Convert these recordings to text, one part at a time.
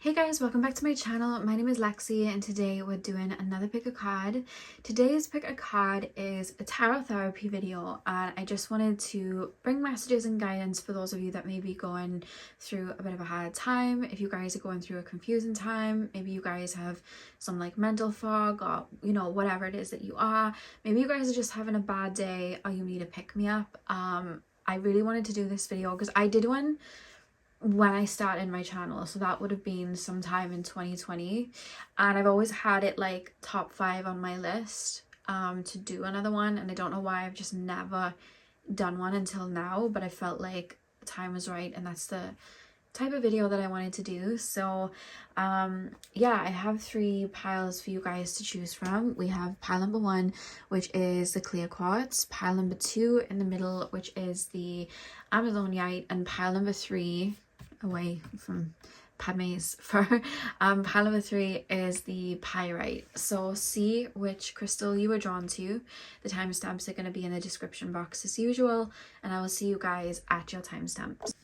Hey guys, welcome back to my channel. My name is Lexi and today we're doing another pick a card. Today's pick a card is a tarot therapy video, and I just wanted to bring messages and guidance for those of you that may be going through a bit of a hard time. If you guys are going through a confusing time, maybe you guys have some like mental fog, or whatever it is that you are. Maybe you guys are just having a bad day or you need a pick me up. I really wanted to do this video because I did one when I started my channel, so that would have been sometime in 2020, and I've always had it like top 5 on my list to do another one, and I don't know why I've just never done one until now, but I felt like the time was right and that's the type of video that I wanted to do. So yeah, I have 3 piles for you guys to choose from. We have pile number 1, which is the clear quartz, pile number 2 in the middle, which is the Amazonite, and pile number 3 away from Padme's for pile number 3 is the pyrite. So see which crystal you were drawn to. The timestamps are going to be in the description box as usual, and I will see you guys at your timestamps.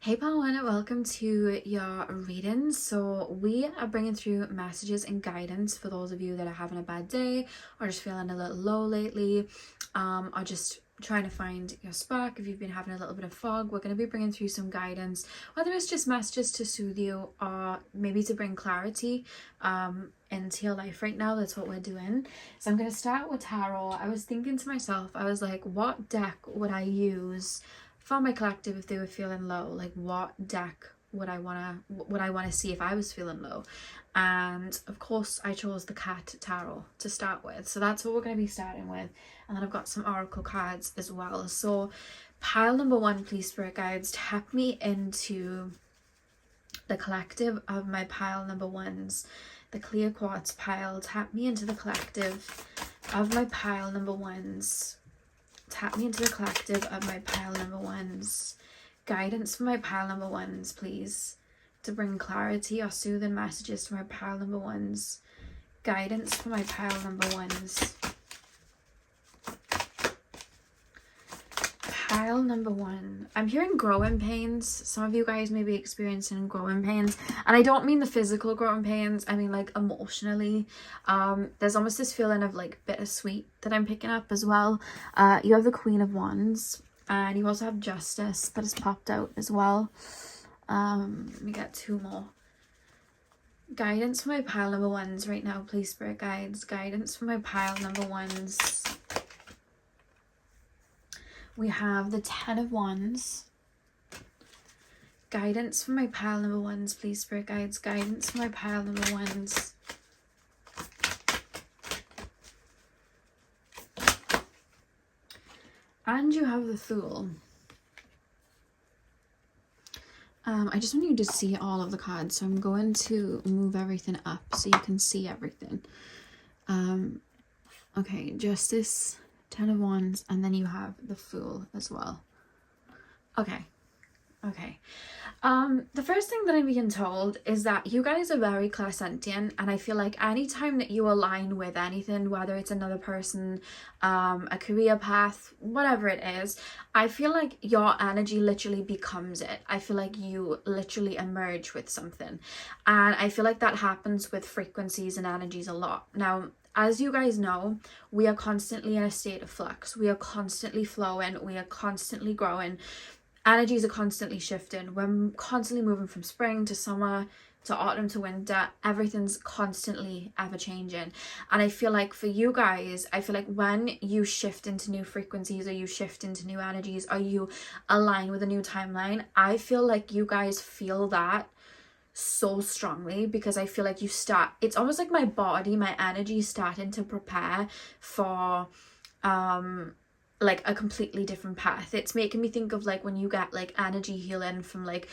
Hey Pawan, welcome to your reading. So we are bringing through messages and guidance for those of you that are having a bad day or just feeling a little low lately, or just trying to find your spark. If you've been having a little bit of fog, we're going to be bringing through some guidance, whether it's just messages to soothe you or maybe to bring clarity into your life right now. That's what we're doing. So I'm going to start with tarot. I was thinking to myself, I was like, what deck would I use for my collective if they were feeling low? Like, what deck would I want to see if I was feeling low? And of course I chose the Cat Tarot to start with, so that's what we're going to be starting with, and then I've got some oracle cards as well. So pile number 1, please spirit guides, tap me into the collective of my pile number 1s. The clear quartz pile, tap me into the collective of my pile number 1s. Tap me into the collective of my pile number 1s. Guidance for my pile number 1s, please, to bring clarity or soothing messages to my pile number 1s. Guidance for my pile number 1s. Pile number 1. I'm hearing growing pains. Some of you guys may be experiencing growing pains, and I don't mean the physical growing pains, I mean like emotionally. There's almost this feeling of like bittersweet that I'm picking up as well. You have the Queen of Wands, and you also have Justice that has popped out as well. Let me get 2 more. Guidance for my pile number 1s right now, please spirit guides. Guidance for my pile number 1s. We have the 10 of Wands. Guidance for my pile number 1s, please spirit guides. Guidance for my pile number 1s. And you have the Fool. I just want you to see all of the cards, so I'm going to move everything up so you can see everything. Okay, Justice, 10 of Wands, and then you have the Fool as well. Okay. The first thing that I'm being told is that you guys are very clairsentient, and I feel like anytime that you align with anything, whether it's another person, a career path, whatever it is, I feel like your energy literally becomes it. I feel like you literally emerge with something, and I feel like that happens with frequencies and energies a lot. Now, as you guys know, we are constantly in a state of flux. We are constantly flowing. We are constantly growing. Energies are constantly shifting. We're constantly moving from spring to summer to autumn to winter. Everything's constantly ever changing. And I feel like for you guys, I feel like when you shift into new frequencies, or you shift into new energies, or you align with a new timeline, I feel like you guys feel that so strongly, because I feel like you start, it's almost like my body, my energy is starting to prepare for like a completely different path. It's making me think of like when you get like energy healing from like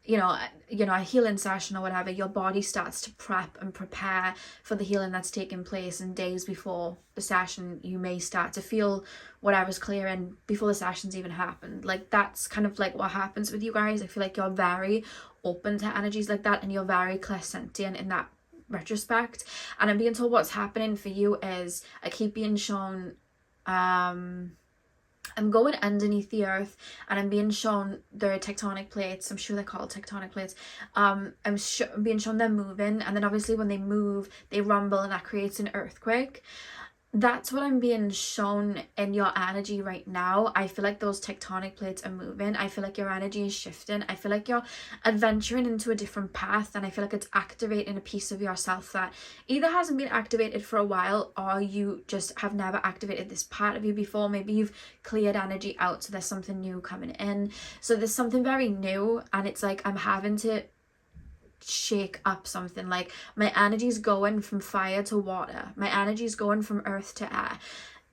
a healing session or whatever. Your body starts to prep and prepare for the healing that's taking place, and days before the session you may start to feel what I was clearing before the sessions even happened. Like that's kind of like what happens with you guys. I feel like you're very open to energies like that, and you're very clairsentient in that retrospect. And I'm being told what's happening for you is I keep being shown I'm going underneath the earth, and I'm being shown there are tectonic plates. I'm sure they're called tectonic plates. I'm being shown them moving, and then obviously when they move, they rumble, and that creates an earthquake. That's what I'm being shown in your energy right now. I feel like those tectonic plates are moving. I feel like your energy is shifting. I feel like you're adventuring into a different path, and I feel like it's activating a piece of yourself that either hasn't been activated for a while, or you just have never activated this part of you before. Maybe you've cleared energy out, so there's something new coming in. So there's something very new, and it's like I'm having to shake up something. Like my energy's going from fire to water, my energy's going from earth to air.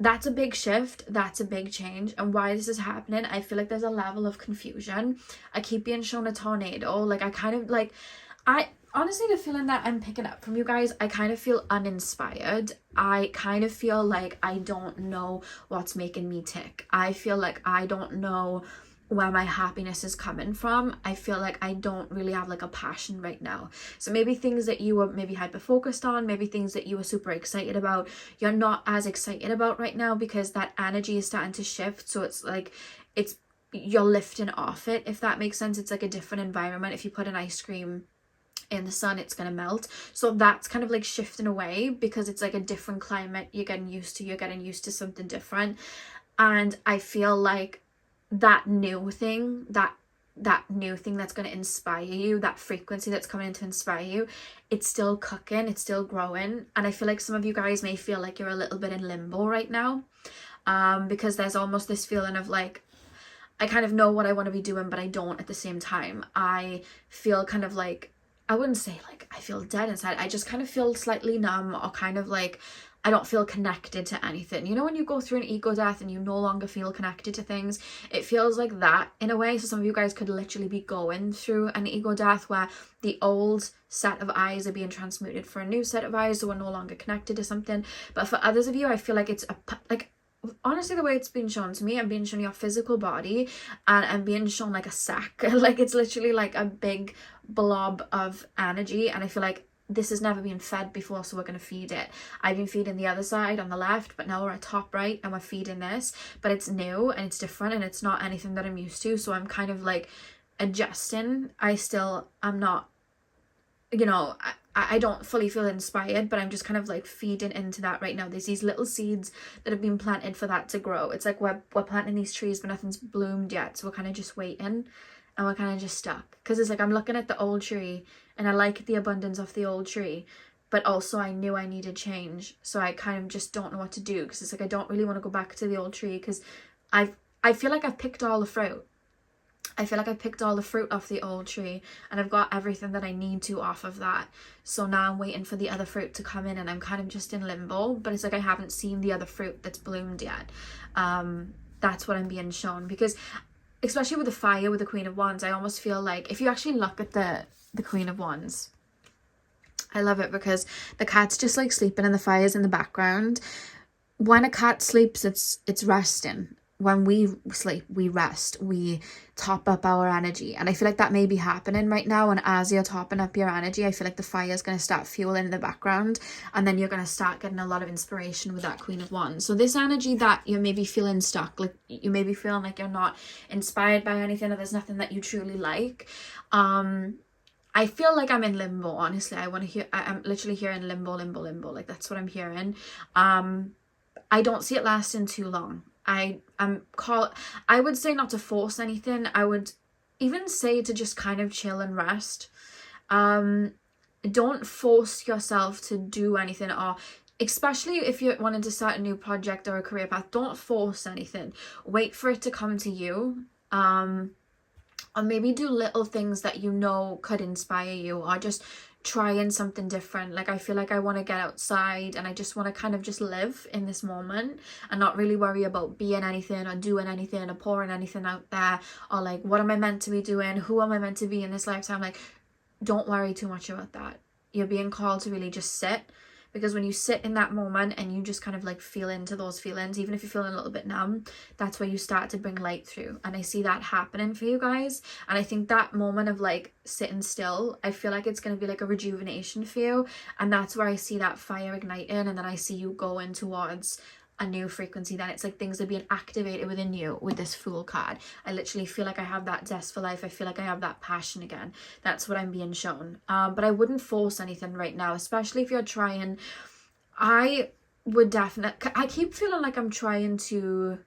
That's a big shift, that's a big change. And why this is happening, I feel like there's a level of confusion. I keep being shown a tornado. Like I kind of like, I honestly, the feeling that I'm picking up from you guys, I kind of feel uninspired. I kind of feel like I don't know what's making me tick. I feel like I don't know where my happiness is coming from. I feel like I don't really have like a passion right now. So maybe things that you were maybe hyper focused on, maybe things that you were super excited about, you're not as excited about right now, because that energy is starting to shift. So it's like you're lifting off it, if that makes sense. It's like a different environment. If you put an ice cream in the sun, it's gonna melt. So that's kind of like shifting away, because it's like a different climate you're getting used to something different. And I feel like that new thing that's going to inspire you, that frequency that's coming in to inspire you, it's still cooking, it's still growing. And I feel like some of you guys may feel like you're a little bit in limbo right now, because there's almost this feeling of like, I kind of know what I want to be doing, but I don't at the same time. I feel kind of like, I wouldn't say like I feel dead inside, I just kind of feel slightly numb, or kind of like I don't feel connected to anything. You know, when you go through an ego death and you no longer feel connected to things, it feels like that in a way. So some of you guys could literally be going through an ego death where the old set of eyes are being transmuted for a new set of eyes, so we're no longer connected to something. But for others of you, I feel like it's like, honestly, the way it's been shown to me, I'm being shown your physical body, and I'm being shown like a sack. Like it's literally like a big blob of energy, and I feel like this has never been fed before, so we're going to feed it. I've been feeding the other side on the left, but now we're at top right and we're feeding this, but it's new and it's different and it's not anything that I'm used to. So I'm kind of like adjusting. I'm not, you know, I don't fully feel inspired, but I'm just kind of like feeding into that right now. There's these little seeds that have been planted for that to grow. It's like we're planting these trees, but nothing's bloomed yet, so we're kind of just waiting, and we're kind of just stuck. Because it's like I'm looking at the old tree and I like the abundance of the old tree, but also I knew I needed change. So I kind of just don't know what to do, because it's like I don't really want to go back to the old tree, because I feel like I've picked all the fruit. I feel like I picked all the fruit off the old tree, and I've got everything that I need to off of that. So now I'm waiting for the other fruit to come in, and I'm kind of just in limbo. But it's like I haven't seen the other fruit that's bloomed yet. That's what I'm being shown, because especially with the fire, with the Queen of Wands, I almost feel like if you actually look at the Queen of Wands, I love it because the cat's just like sleeping and the fire's in the background. When a cat sleeps, it's resting. When we sleep, we rest, we top up our energy. And I feel like that may be happening right now. And as you're topping up your energy, I feel like the fire is going to start fueling in the background. And then you're going to start getting a lot of inspiration with that Queen of Wands. So this energy that you're maybe feeling stuck, like you may be feeling like you're not inspired by anything, or there's nothing that you truly like. I feel like I'm in limbo, honestly. I'm literally hearing limbo. Like that's what I'm hearing. I don't see it lasting too long. I would say not to force anything. I would even say to just kind of chill and rest. Don't force yourself to do anything, or especially if you're wanting to start a new project or a career path, don't force anything. Wait for it to come to you. Or maybe do little things that you know could inspire you, or just trying something different. Like I feel like I want to get outside and I just want to kind of just live in this moment and not really worry about being anything or doing anything or pouring anything out there, or like what am I meant to be doing, who am I meant to be in this lifetime. Like don't worry too much about that. You're being called to really just sit, because when you sit in that moment and you just kind of like feel into those feelings, even if you're feeling a little bit numb, that's where you start to bring light through. And I see that happening for you guys. And I think that moment of like sitting still, I feel like it's going to be like a rejuvenation for you. And that's where I see that fire igniting, and then I see you going towards a new frequency. Then it's like things are being activated within you with this Fool card. I literally feel like I have that zest for life. I feel like I have that passion again. That's what I'm being shown. But I wouldn't force anything right now, especially if you're trying. I would definitely, I keep feeling like I'm trying to,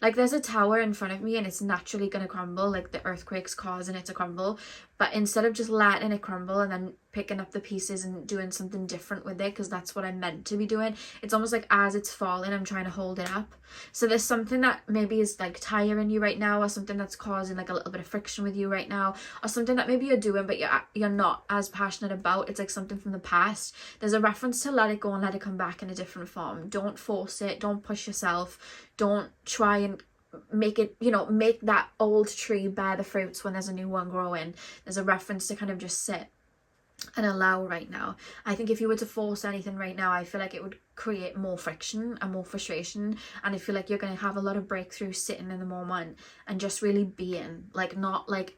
like there's a tower in front of me and it's naturally going to crumble, like the earthquake's causing it to crumble. But instead of just letting it crumble and then picking up the pieces and doing something different with it, because that's what I'm meant to be doing, it's almost like as it's falling, I'm trying to hold it up. So there's something that maybe is like tiring you right now, or something that's causing like a little bit of friction with you right now, or something that maybe you're doing but you're not as passionate about. It's like something from the past. There's a reference to let it go and let it come back in a different form. Don't force it. Don't push yourself. Don't try and make it, you know, make that old tree bear the fruits when there's a new one growing. There's a reference to kind of just sit and allow right now. I think if you were to force anything right now, I feel like it would create more friction and more frustration, and I feel like you're going to have a lot of breakthroughs sitting in the moment and just really being, like, not like,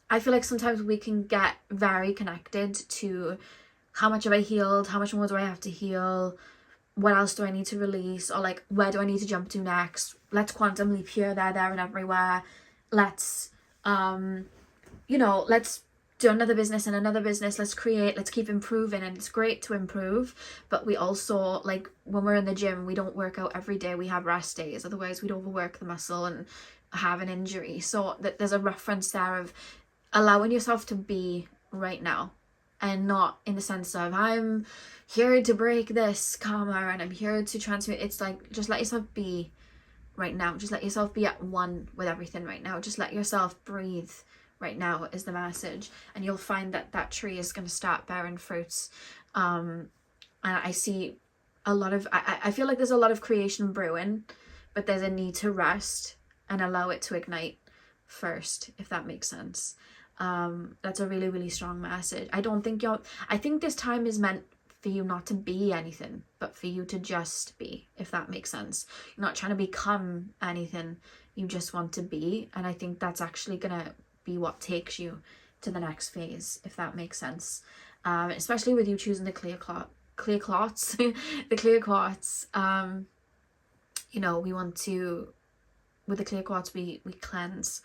I feel like sometimes we can get very connected to how much have I healed, how much more do I have to heal, what else do I need to release, or like where do I need to jump to next. Let's quantum leap here, there and everywhere. Let's you know, let's do another business and another business. Let's create, let's keep improving. And it's great to improve, but we also, like when we're in the gym, we don't work out every day. We have rest days, otherwise we'd overwork the muscle and have an injury. So there's a reference there of allowing yourself to be right now, and not in the sense of I'm here to break this karma and I'm here to transmute. It's like, just let yourself be right now. Just let yourself be at one with everything right now. Just let yourself breathe right now is the message, and you'll find that that tree is going to start bearing fruits. And I see a lot of, I feel like there's a lot of creation brewing, but there's a need to rest and allow it to ignite first, if that makes sense. That's a really, really strong message. I think this time is meant for you not to be anything, but for you to just be, if that makes sense. You're not trying to become anything, you just want to be. And I think that's actually gonna be what takes you to the next phase, if that makes sense. Especially with you choosing the clear quartz, the clear quartz. You know, we want to, with the clear quartz, we cleanse,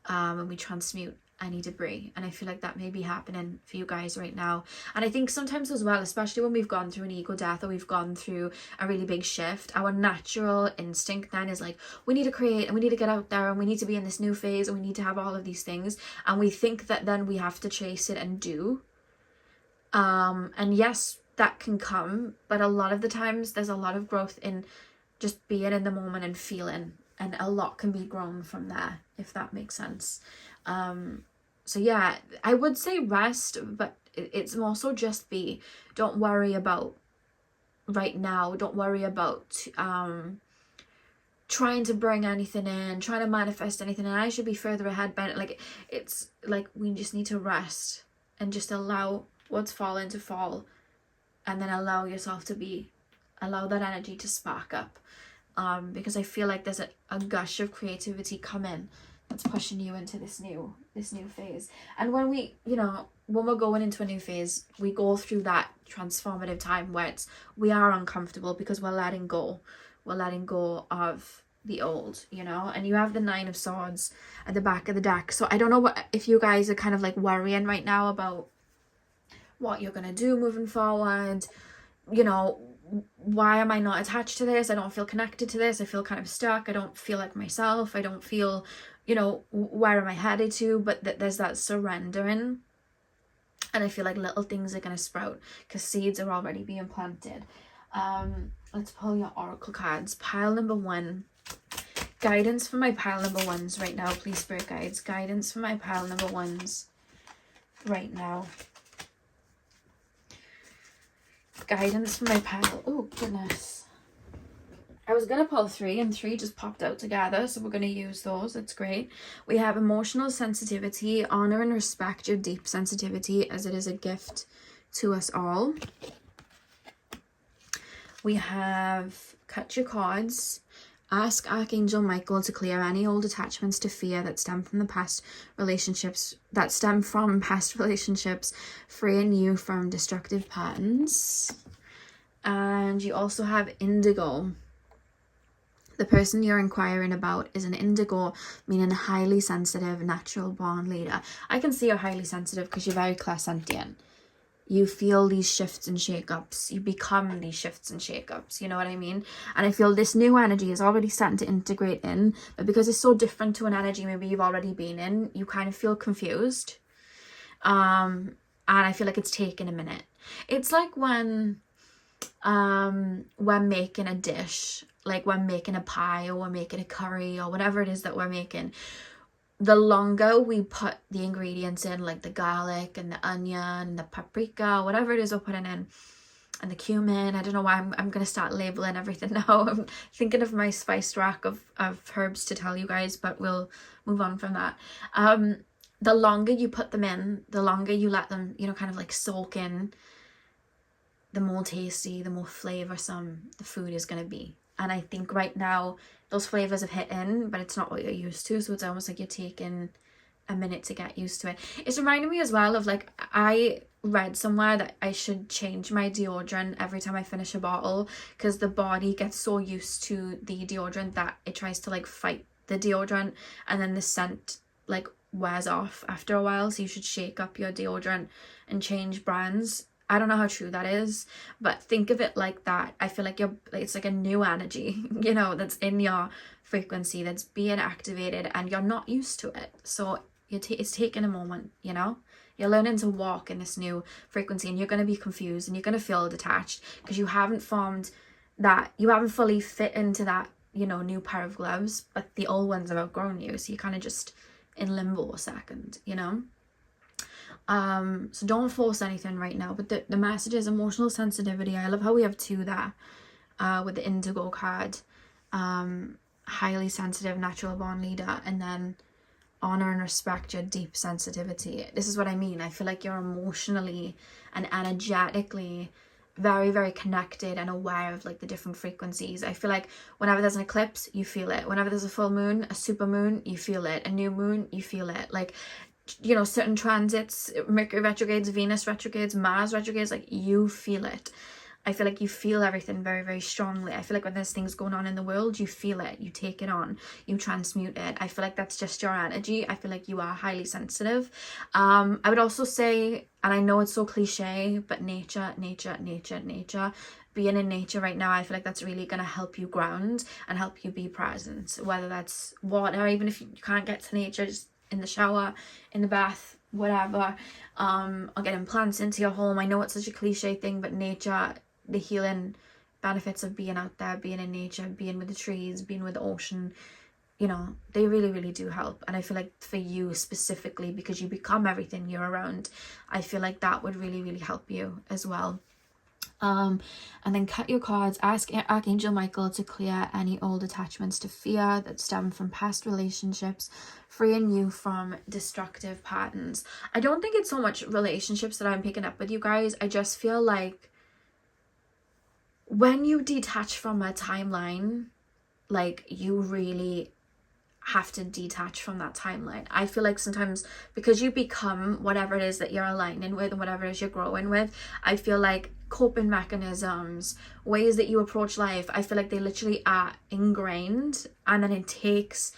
and we transmute any debris, and I feel like that may be happening for you guys right now. And I think sometimes as well, especially when we've gone through an ego death or we've gone through a really big shift, our natural instinct then is like, we need to create and we need to get out there and we need to be in this new phase and we need to have all of these things, and we think that then we have to chase it and do. And yes, that can come, but a lot of the times there's a lot of growth in just being in the moment and feeling, and a lot can be grown from there, if that makes sense. So yeah, I would say rest, but it's more so just be. Don't worry about right now. Don't worry about trying to bring anything in, trying to manifest anything, and I should be further ahead. But like, it's like we just need to rest and just allow what's falling to fall, and then allow yourself to be, allow that energy to spark up. Because I feel like there's a gush of creativity coming that's pushing you into this new phase. And when we, you know, when we're going into a new phase, we go through that transformative time where we are uncomfortable because we're letting go of the old, you know. And you have the 9 of Swords at the back of the deck, so I don't know if you guys are kind of like worrying right now about what you're gonna do moving forward. You know, why am I not attached to this? I don't feel connected to this. I feel kind of stuck. I don't feel like myself. I don't feel, you know, where am I headed to? But there's that surrendering, and I feel like little things are going to sprout because seeds are already being planted. Let's pull your oracle cards. Pile number 1. Guidance for my pile number 1s right now, please, spirit guides. Guidance for my pile number 1s right now. Guidance for my pile. Oh goodness, I was gonna pull 3 and 3 just popped out together, so we're gonna use those. That's great. We have emotional sensitivity. Honor and respect your deep sensitivity, as it is a gift to us all. We have cut your cords. Ask Archangel Michael to clear any old attachments to fear that stem from past relationships, freeing you from destructive patterns. And you also have indigo. The person you're inquiring about is an indigo, meaning a highly sensitive, natural born leader. I can see you're highly sensitive because you're very clairsentient. You feel these shifts and shake-ups. You become these shifts and shake-ups. You know what I mean? And I feel this new energy is already starting to integrate in. But because it's so different to an energy maybe you've already been in, you kind of feel confused. And I feel like it's taken a minute. It's like when we're making a dish, like we're making a pie or we're making a curry or whatever it is that we're making. The longer we put the ingredients in, like the garlic and the onion, the paprika, whatever it is we're putting in, and the cumin, I don't know why I'm going to start labeling everything now. I'm thinking of my spice rack of herbs to tell you guys, but we'll move on from that. The longer you put them in, the longer you let them, you know, kind of like soak in, the more tasty, the more flavoursome the food is going to be. And I think right now those flavours have hit in, but it's not what you're used to. So it's almost like you're taking a minute to get used to it. It's reminding me as well of, like, I read somewhere that I should change my deodorant every time I finish a bottle, because the body gets so used to the deodorant that it tries to like fight the deodorant, and then the scent like wears off after a while. So you should shake up your deodorant and change brands. I don't know how true that is, but think of it like that. I feel like it's like a new energy, you know, that's in your frequency, that's being activated, and you're not used to it. So it's taking a moment, you know. You're learning to walk in this new frequency, and you're going to be confused and you're going to feel detached because you haven't fully fit into that, you know, new pair of gloves, but the old ones have outgrown you. So you're kind of just in limbo a second, you know. So don't force anything right now, but the message is emotional sensitivity. I love how we have two there with the indigo card, highly sensitive, natural born leader, and then honor and respect your deep sensitivity. This is what I mean. I feel like you're emotionally and energetically very, very connected and aware of like the different frequencies. I feel like whenever there's an eclipse, you feel it. Whenever there's a full moon, a super moon, you feel it. A new moon, you feel it. Like, you know, certain transits, Mercury retrogrades, Venus retrogrades, Mars retrogrades, like you feel it. I feel like you feel everything very, very strongly. I feel like when there's things going on in the world, you feel it, you take it on, you transmute it. I feel like that's just your energy. I feel like you are highly sensitive. I would also say, and I know it's so cliche, but nature. Being in nature right now, I feel like that's really going to help you ground and help you be present, whether that's water, even if you can't get to nature, just in the shower, in the bath, whatever, or getting plants into your home. I know it's such a cliche thing, but nature, the healing benefits of being out there, being in nature, being with the trees, being with the ocean, you know, they really, really do help. And I feel like for you specifically, because you become everything you're around, I feel like that would really, really help you as well. And then cut your cards. Ask Archangel Michael to clear any old attachments to fear that stem from past relationships, freeing you from destructive patterns. I don't think it's so much relationships that I'm picking up with you guys. I just feel like when you detach from a timeline, like you really have to detach from that timeline. I feel like sometimes because you become whatever it is that you're aligning with and whatever it is you're growing with, I feel like coping mechanisms, ways that you approach life, I feel like they literally are ingrained, and then it takes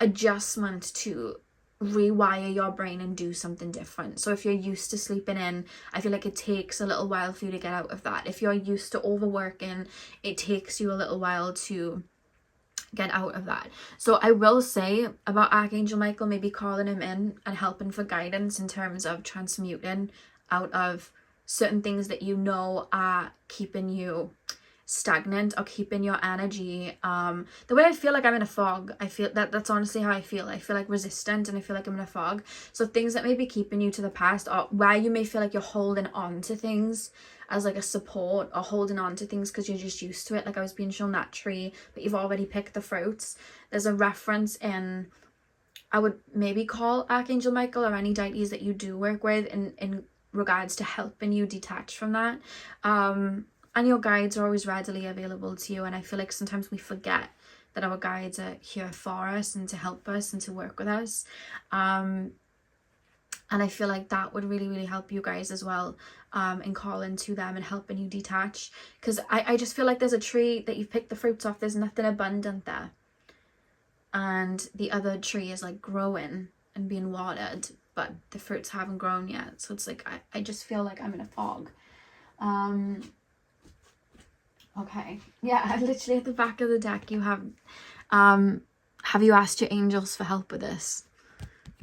adjustment to rewire your brain and do something different. So if you're used to sleeping in, I feel like it takes a little while for you to get out of that. If you're used to overworking, it takes you a little while to get out of that. So I will say about Archangel Michael, maybe calling him in and helping for guidance in terms of transmuting out of certain things that you know are keeping you stagnant or keeping your energy the way I feel like I'm in a fog. I feel that's honestly how I feel like resistant, and I feel like I'm in a fog. So things that may be keeping you to the past, or where you may feel like you're holding on to things as like a support, or holding on to things because you're just used to it. Like I was being shown that tree, but you've already picked the fruits. There's a reference in, I would maybe call Archangel Michael or any deities that you do work with in regards to helping you detach from that. And your guides are always readily available to you. And I feel like sometimes we forget that our guides are here for us and to help us and to work with us. And And I feel like that would really, really help you guys as well, in calling to them and helping you detach. Because I just feel like there's a tree that you've picked the fruits off, there's nothing abundant there. And the other tree is like growing and being watered, but the fruits haven't grown yet. So it's like, I just feel like I'm in a fog. Okay. Yeah, literally at the back of the deck you have you asked your angels for help with this?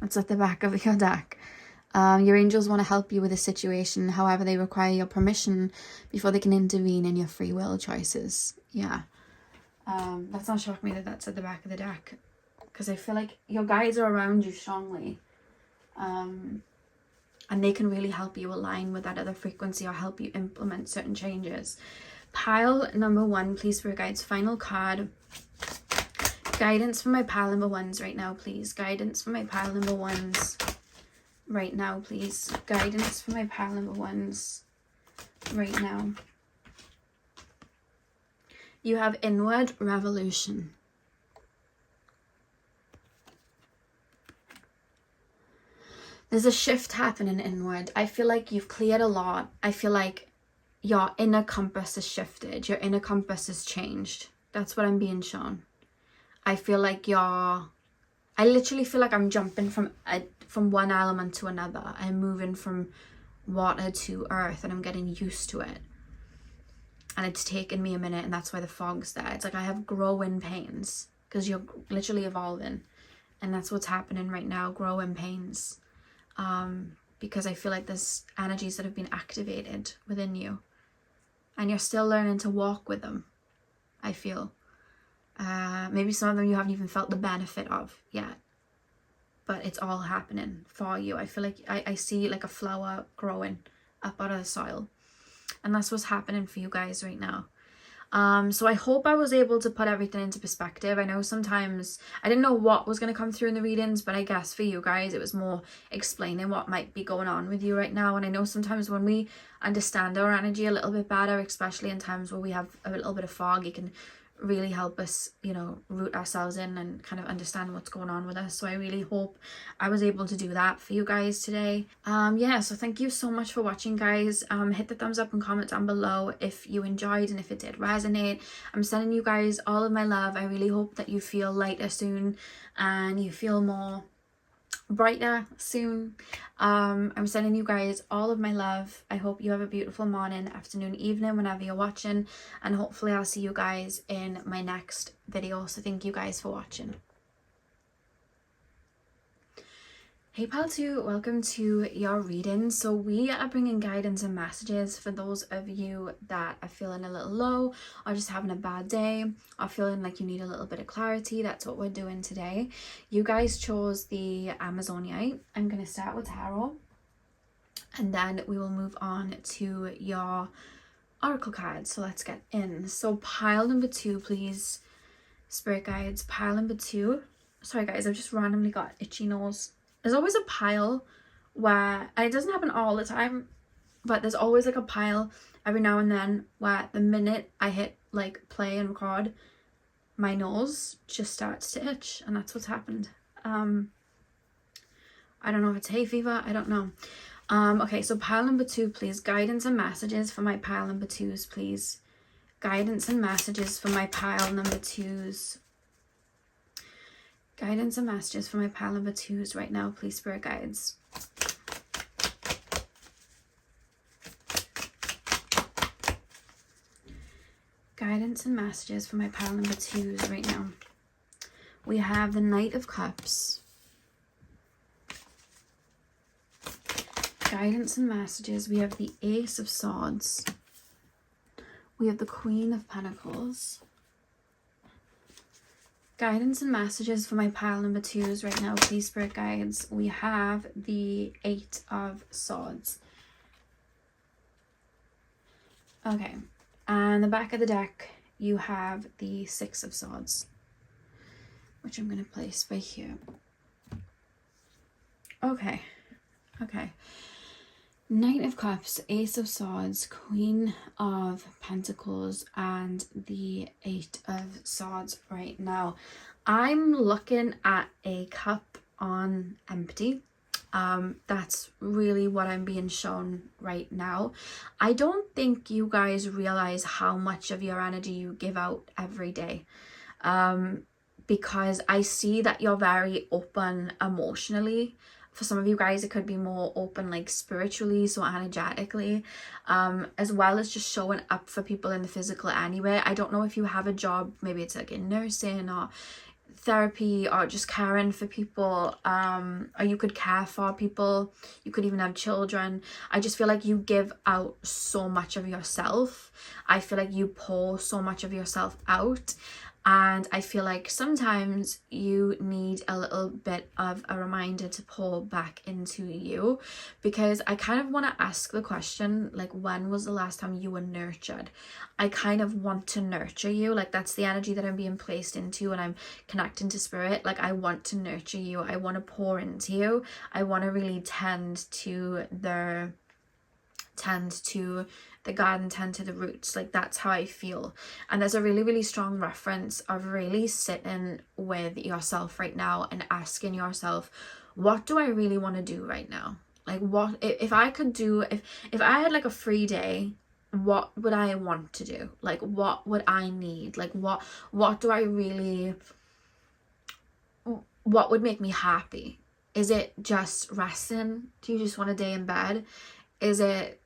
That's at the back of your deck. Your angels want to help you with a situation. However, they require your permission before they can intervene in your free will choices. Yeah. That's not shock me that that's at the back of the deck, because I feel like your guides are around you strongly. And they can really help you align with that other frequency or help you implement certain changes. Pile number 1, please, Spirit Guides. Final card. Guidance for my pile number 1s right now, please. Guidance for my pile number 1s right now, please. Guidance for my pile number 1s right now. You have inward revolution. There's a shift happening inward. I feel like you've cleared a lot. I feel like your inner compass has shifted. Your inner compass has changed. That's what I'm being shown. I feel like I literally feel like I'm jumping from one element to another. I'm moving from water to earth, and I'm getting used to it. And it's taken me a minute, and that's why the fog's there. It's like I have growing pains, because you're literally evolving. And that's what's happening right now, growing pains. Because I feel like there's energies that have been activated within you. And you're still learning to walk with them, I feel. Maybe some of them you haven't even felt the benefit of yet. But it's all happening for you. I feel like I see like a flower growing up out of the soil. And that's what's happening for you guys right now. So I hope I was able to put everything into perspective. I know sometimes I didn't know what was going to come through in the readings, but I guess for you guys it was more explaining what might be going on with you right now. And I know sometimes when we understand our energy a little bit better, especially in times where we have a little bit of fog, it can really help us, you know, root ourselves in and kind of understand what's going on with us. So I really hope I was able to do that for you guys today. Yeah, so thank you so much for watching, guys. Hit the thumbs up and comment down below if you enjoyed and if it did resonate. I'm sending you guys all of my love. I really hope that you feel lighter soon and you feel more brighter soon. I'm sending you guys all of my love. I hope you have a beautiful morning, afternoon, evening, whenever you're watching, and hopefully I'll see you guys in my next video. So thank you guys for watching. Hey pal 2, welcome to your reading. So we are bringing guidance and messages for those of you that are feeling a little low or just having a bad day or feeling like you need a little bit of clarity. That's what we're doing today. You guys chose the Amazonite. I'm going to start with tarot and then we will move on to your oracle cards. So let's get in. So pile number 2, please, Spirit Guides. Pile number 2. Sorry guys, I've just randomly got itchy nose. There's always a pile where, and it doesn't happen all the time, but there's always like a pile every now and then where the minute I hit like play and record, my nose just starts to itch, and that's what's happened. I don't know if it's hay fever, I don't know. Okay, so pile number 2, please. Guidance and messages for my pile number 2s, please. Guidance and messages for my pile number 2s. Guidance and messages for my pile number 2s right now, please, Spirit Guides. Guidance and messages for my pile number 2s right now. We have the Knight of Cups. Guidance and messages. We have the Ace of Swords. We have the Queen of Pentacles. Guidance and messages for my pile number 2s right now, please, Spirit Guides. We have the 8 of Swords. Okay, and the back of the deck, you have the 6 of Swords, which I'm going to place by here. Okay. Knight of Cups, Ace of Swords, Queen of Pentacles, and the 8 of Swords right now. I'm looking at a cup on empty, That's really what I'm being shown right now. I don't think you guys realize how much of your energy you give out every day, because I see that you're very open emotionally. For some of you guys, it could be more open like spiritually, so energetically, as well as just showing up for people in the physical anyway. I don't know if you have a job, maybe it's like in nursing or therapy or just caring for people, or you could care for people, you could even have children. I just feel like you give out so much of yourself. I feel like you pour so much of yourself out, and I feel like sometimes you need a little bit of a reminder to pour back into you, because I kind of want to ask the question, like, when was the last time you were nurtured? I kind of want to nurture you. Like, that's the energy that I'm being placed into when I'm connecting to spirit. Like, I want to nurture you. I want to pour into you. I want to really tend to the garden, tend to the roots. Like, that's how I feel. And there's a really, really strong reference of really sitting with yourself right now and asking yourself, what do I really want to do right now? Like, what if I could do, if I had like a free day, what would I want to do? Like, what would I need? Like, what do I really, what would make me happy? Is it just resting? Do you just want a day in bed? Is it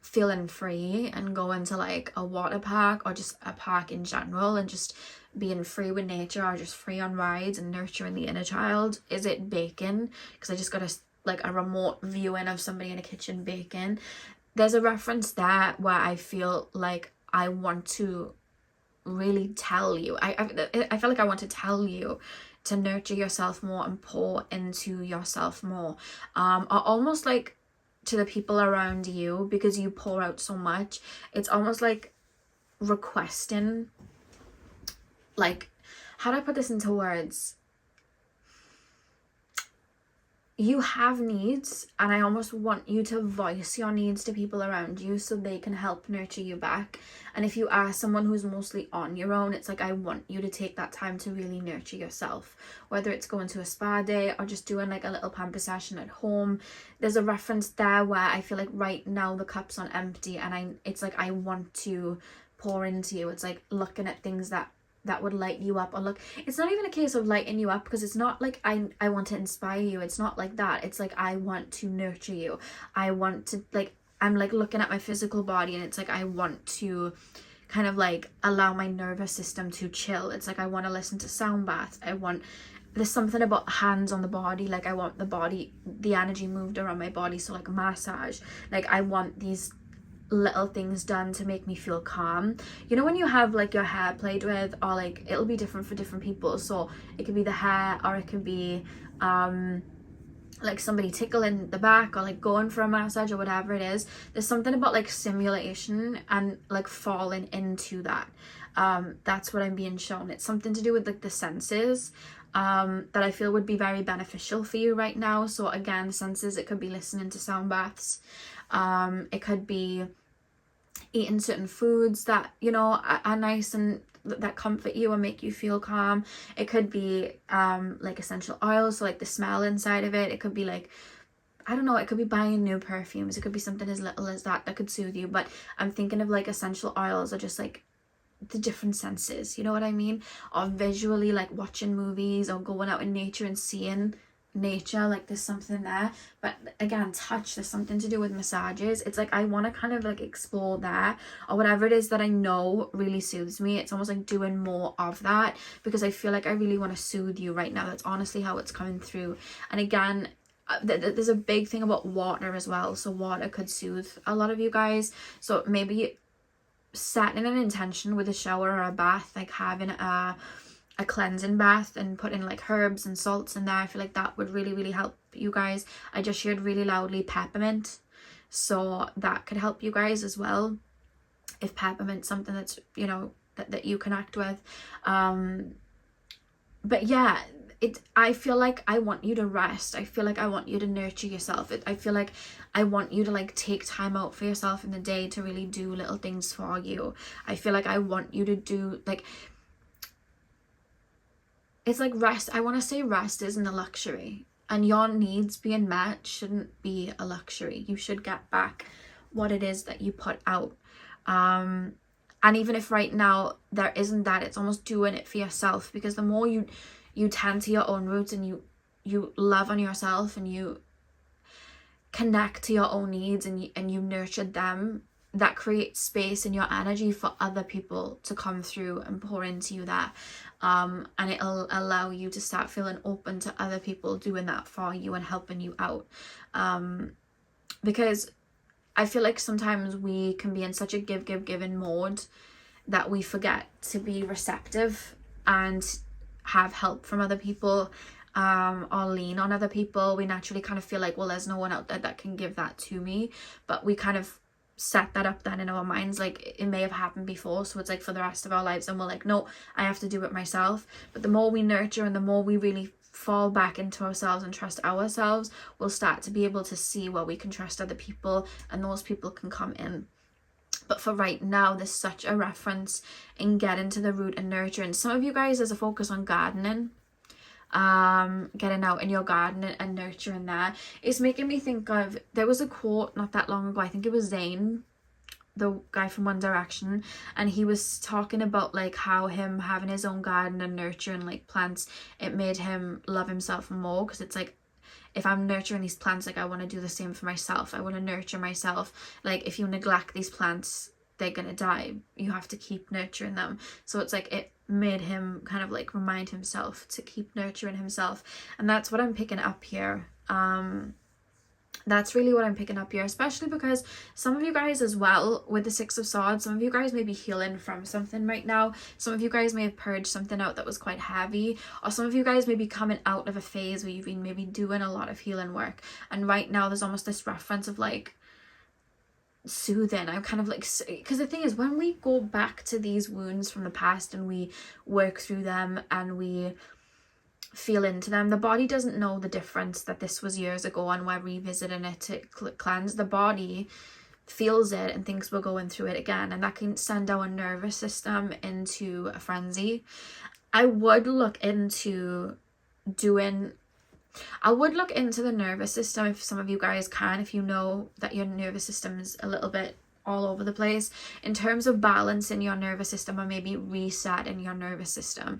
feeling free and going to like a water park, or just a park in general and just being free with nature, or just free on rides and nurturing the inner child? Is it baking? Because I just got a remote viewing of somebody in a kitchen baking. There's a reference there where I feel like I want to really tell you, I feel like I want to tell you to nurture yourself more and pour into yourself more, or almost like to the people around you, because you pour out so much. It's almost like requesting, like, how do I put this into words? You have needs, and I almost want you to voice your needs to people around you so they can help nurture you back. And if you are someone who's mostly on your own, it's like I want you to take that time to really nurture yourself, whether it's going to a spa day or just doing like a little pamper session at home. There's a reference there where I feel like right now the cup's on empty, and it's like I want to pour into you. It's like looking at things that would light you up. Or look, it's not even a case of lighting you up, because it's not like I want to inspire you. It's not like that. It's like I want to nurture you. I want to, like, I'm like looking at my physical body, and it's like I want to kind of like allow my nervous system to chill. It's like I want to listen to sound baths. There's something about hands on the body. Like, I want the energy moved around my body. So like massage, like I want these little things done to make me feel calm. You know when you have like your hair played with, or like it'll be different for different people, so it could be the hair, or it could be like somebody tickling the back, or like going for a massage, or whatever it is. There's something about like simulation and like falling into that. That's what I'm being shown. It's something to do with like the senses, that I feel would be very beneficial for you right now. So again, the senses, it could be listening to sound baths, it could be eating certain foods that, you know, are nice and that comfort you and make you feel calm. It could be like essential oils, so like the smell inside of it. It could be like, I don't know, it could be buying new perfumes. It could be something as little as that could soothe you. But I'm thinking of like essential oils, or just like the different senses, you know what I mean? Or visually, like watching movies or going out in nature and seeing nature, like there's something there. But again, touch, there's something to do with massages. It's like I want to kind of like explore that, or whatever it is that I know really soothes me. It's almost like doing more of that, because I feel like I really want to soothe you right now. That's honestly how it's coming through. And again, there's a big thing about water as well. So water could soothe a lot of you guys. So maybe setting an intention with a shower or a bath, like having a cleansing bath and putting like herbs and salts in there. I feel like that would really, really help you guys. I just shared really loudly peppermint, so that could help you guys as well, if peppermint's something that's, you know, that you connect with. But yeah, I feel like I want you to rest. I feel like I want you to nurture yourself. I feel like I want you to like take time out for yourself in the day to really do little things for you. I feel like I want you to do like, it's like rest. I want to say rest isn't a luxury. and your needs being met shouldn't be a luxury. You should get back what it is that you put out. And even if right now there isn't that, it's almost doing it for yourself, because the more you tend to your own roots, and you love on yourself, and you connect to your own needs, and you nurture them, that creates space in your energy for other people to come through and pour into you that, and it'll allow you to start feeling open to other people doing that for you and helping you out, because I feel like sometimes we can be in such a giving mode that we forget to be receptive and have help from other people, or lean on other people. We naturally kind of feel like, well, there's no one out there that can give that to me, but we kind of set that up then in our minds, like it may have happened before, so it's like for the rest of our lives, and we're like, no, I have to do it myself. But the more we nurture, and the more we really fall back into ourselves and trust ourselves, we'll start to be able to see where we can trust other people, and those people can come in. But for right now, there's such a reference in getting to the root and nurturing. Some of you guys, there's a focus on gardening, getting out in your garden and nurturing that. It's making me think of, there was a quote not that long ago, I think it was Zayn, the guy from One Direction, and he was talking about like how him having his own garden and nurturing like plants, it made him love himself more, because it's like, if I'm nurturing these plants, like I want to do the same for myself. I want to nurture myself. Like if you neglect these plants, they're gonna die. You have to keep nurturing them. So it's like it made him kind of like remind himself to keep nurturing himself. And that's what I'm picking up here. That's really what I'm picking up here, especially because some of you guys as well, with the Six of Swords, some of you guys may be healing from something right now. Some of you guys may have purged something out that was quite heavy, or some of you guys may be coming out of a phase where you've been maybe doing a lot of healing work, and right now there's almost this reference of like soothing. I'm kind of like, because the thing is, when we go back to these wounds from the past and we work through them and we feel into them, the body doesn't know the difference that this was years ago and we're revisiting it to cleanse. The body feels it and thinks we're going through it again, and that can send our nervous system into a frenzy. I would look into the nervous system, if some of you guys can, if you know that your nervous system is a little bit all over the place, in terms of balancing your nervous system, or maybe resetting your nervous system.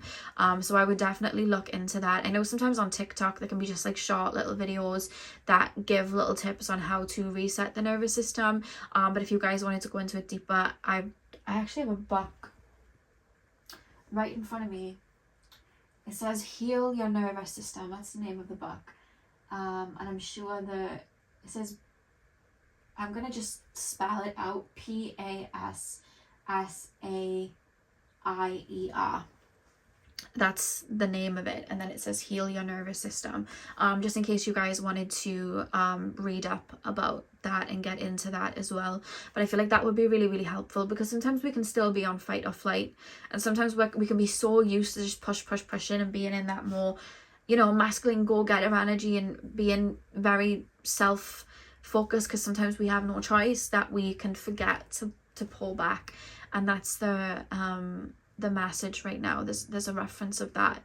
So I would definitely look into that. I know sometimes on TikTok there can be just like short little videos that give little tips on how to reset the nervous system, but if you guys wanted to go into it deeper, I actually have a book right in front of me. It says Heal Your Nervous System. That's the name of the book. And I'm sure it says, I'm going to just spell it out, Passair. That's the name of it. And then it says Heal Your Nervous System. Just in case you guys wanted to read up about that and get into that as well. But I feel like that would be really, really helpful, because sometimes we can still be on fight or flight. And sometimes we can be so used to just pushing and being in that more, masculine go-getter energy, and being very self-focused, because sometimes we have no choice, that we can forget to pull back. And that's the message right now. There's a reference of that.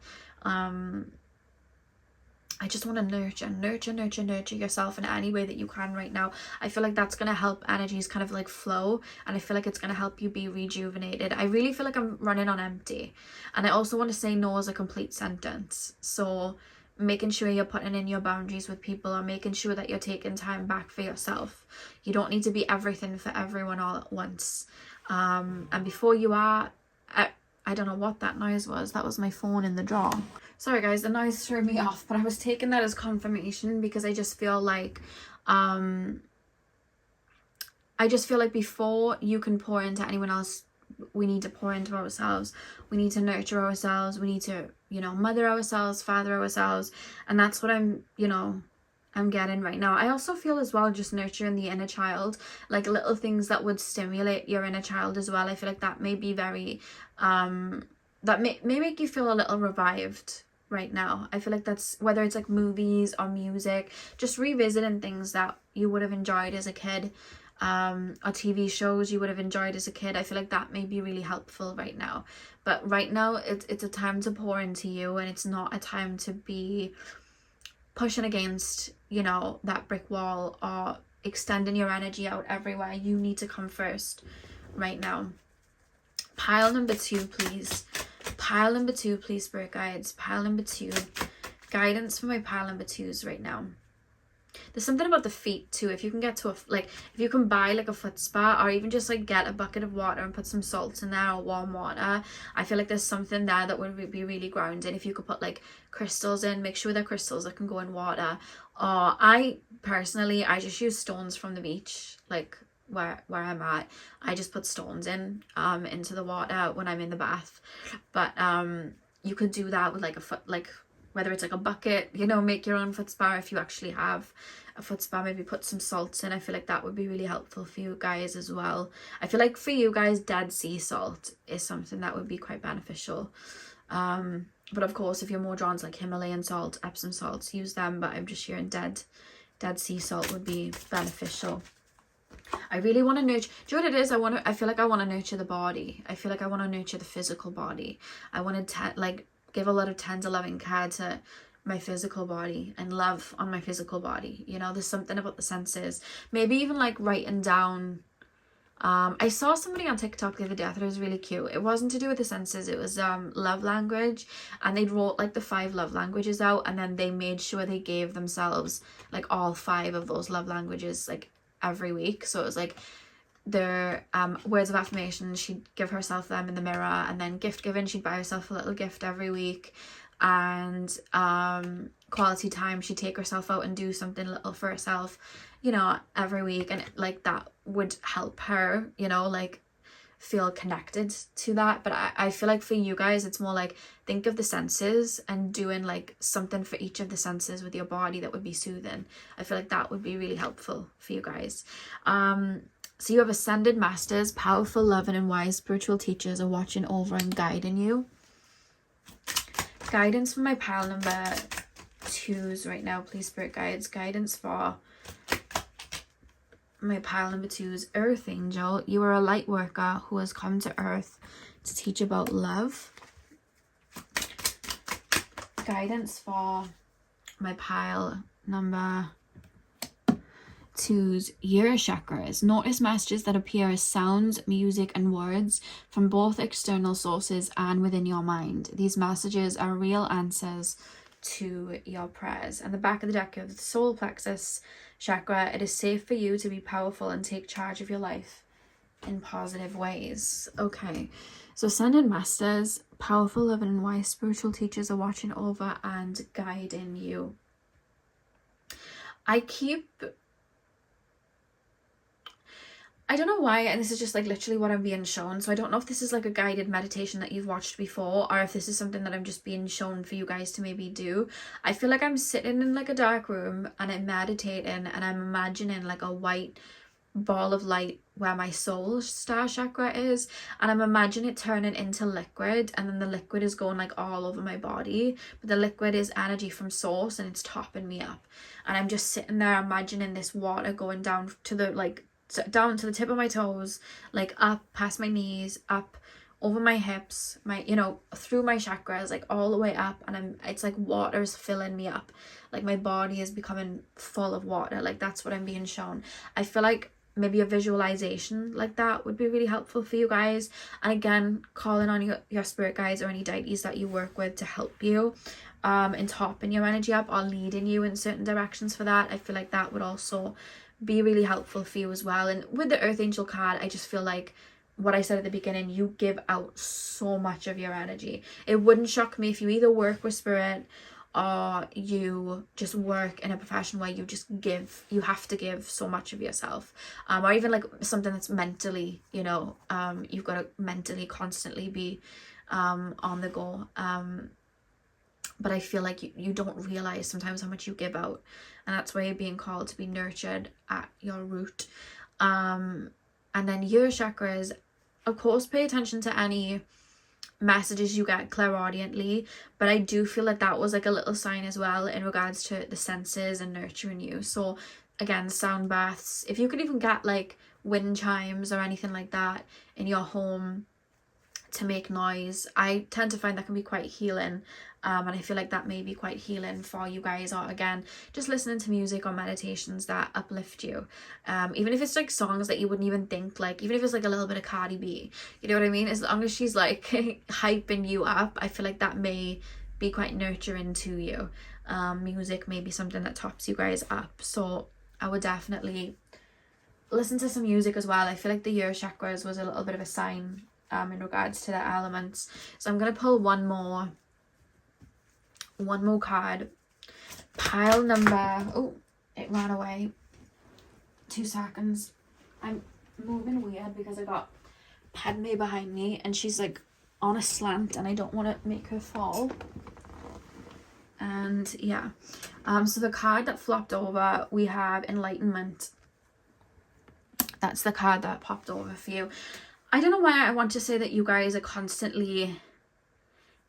I just want to nurture yourself in any way that you can right now. I feel like that's going to help energies kind of like flow, and I feel like it's going to help you be rejuvenated. I really feel like I'm running on empty, and I also want to say no as a complete sentence. So making sure you're putting in your boundaries with people, or making sure that you're taking time back for yourself. You don't need to be everything for everyone all at once. And before you are, I don't know what that noise was. That was my phone in the drawer. Sorry guys, the noise threw me off, but I was taking that as confirmation, because I just feel like before you can pour into anyone else, we need to pour into ourselves. We need to nurture ourselves. We need to, mother ourselves, father ourselves. And that's what I'm getting right now. I also feel as well, just nurturing the inner child, like little things that would stimulate your inner child as well. I feel like that may be very, that may make you feel a little revived right now. I feel like that's, whether it's like movies or music, just revisiting things that you would have enjoyed as a kid, or TV shows you would have enjoyed as a kid. I feel like that may be really helpful right now. But right now it's a time to pour into you, and it's not a time to be pushing against, you know, that brick wall, or extending your energy out everywhere. You need to come first right now. Pile number 2, please. Pile number 2, please, spirit guides. Pile number 2. Guidance for my pile number 2s right now. There's something about the feet too. If you can get to if you can buy like a foot spa, or even just like get a bucket of water and put some salt in there, or warm water, I feel like there's something there that would be really grounding. If you could put like crystals in, make sure they're crystals that can go in water. Or I personally, I just use stones from the beach, like where I'm at. I just put stones in into the water when I'm in the bath. But you could do that with like a foot, like whether it's like a bucket, you know, make your own foot spa. If you actually have a foot spa, maybe put some salts in. I feel like that would be really helpful for you guys as well. I feel like for you guys, Dead Sea salt is something that would be quite beneficial. But of course, if you're more drawn to like Himalayan salt, Epsom salts, use them. But I'm just hearing Dead Sea salt would be beneficial. I really want to nurture. Do you know what it is? I feel like I want to nurture the body. I feel like I want to nurture the physical body. I want to give a lot of tender loving care to my physical body and love on my physical body. You know, there's something about the senses. Maybe even like writing down. I saw somebody on TikTok the other day. I thought it was really cute. It wasn't to do with the senses. It was love language, and they wrote like the 5 love languages out, and then they made sure they gave themselves like all 5 of those love languages like every week. So it was like their words of affirmation, she'd give herself them in the mirror, and then gift giving, she'd buy herself a little gift every week, and quality time, she'd take herself out and do something little for herself, you know, every week. And like that would help her, you know, like feel connected to that. But I feel like for you guys, it's more like think of the senses and doing like something for each of the senses with your body that would be soothing. I feel like that would be really helpful for you guys. So you have ascended masters, powerful, loving and wise spiritual teachers are watching over and guiding you. Guidance for my pile number 2s right now, please, spirit guides. Guidance for my pile number 2s. Earth angel, you are a light worker who has come to earth to teach about love. Guidance for my pile number 2's ear chakras. Notice messages that appear as sounds, music and words from both external sources and within your mind. These messages are real answers to your prayers. And the back of the deck of the solar plexus chakra, it is safe for you to be powerful and take charge of your life in positive ways. Okay, so ascended masters, powerful, loving and wise spiritual teachers are watching over and guiding you. I don't know why, and this is just like literally what I'm being shown, so I don't know if this is like a guided meditation that you've watched before, or if this is something that I'm just being shown for you guys to maybe do. I feel like I'm sitting in like a dark room and I'm meditating, and I'm imagining like a white ball of light where my soul star chakra is, and I'm imagining it turning into liquid, and then the liquid is going like all over my body, but the liquid is energy from source and it's topping me up, and I'm just sitting there imagining this water going down to the down to the tip of my toes, like up past my knees, up over my hips, my, you know, through my chakras, like all the way up, and it's like water's filling me up, like my body is becoming full of water. Like that's what I'm being shown. I feel like maybe a visualization like that would be really helpful for you guys. And again, calling on your spirit guides or any deities that you work with to help you in topping your energy up or leading you in certain directions for that. I feel like that would also be really helpful for you as well. And with the Earth Angel card, I just feel like what I said at the beginning, you give out so much of your energy. It wouldn't shock me if you either work with spirit or you just work in a profession where you just give, you have to give so much of yourself, or even like something that's mentally, you know, you've got to mentally constantly be on the go. But I feel like you don't realize sometimes how much you give out, and that's why you're being called to be nurtured at your root. And then your chakras, of course, pay attention to any messages you get clairaudiently, but I do feel like that was like a little sign as well in regards to the senses and nurturing you. So again, sound baths, if you could even get like wind chimes or anything like that in your home to make noise. I tend to find that can be quite healing, and I feel like that may be quite healing for you guys, or again just listening to music or meditations that uplift you, even if it's like songs that you wouldn't even think, like even if it's like a little bit of Cardi B, you know what I mean, as long as she's like hyping you up, I feel like that may be quite nurturing to you. Music may be something that tops you guys up, so I would definitely listen to some music as well. I feel like the year chakras was a little bit of a sign in regards to the elements. So I'm gonna pull one more card. Pile number, oh, it ran away. 2 seconds. I'm moving weird because I got Padme behind me and she's like on a slant and I don't want to make her fall. And yeah, so the card that flopped over, we have Enlightenment. That's the card that popped over for you. I don't know why I want to say that you guys are constantly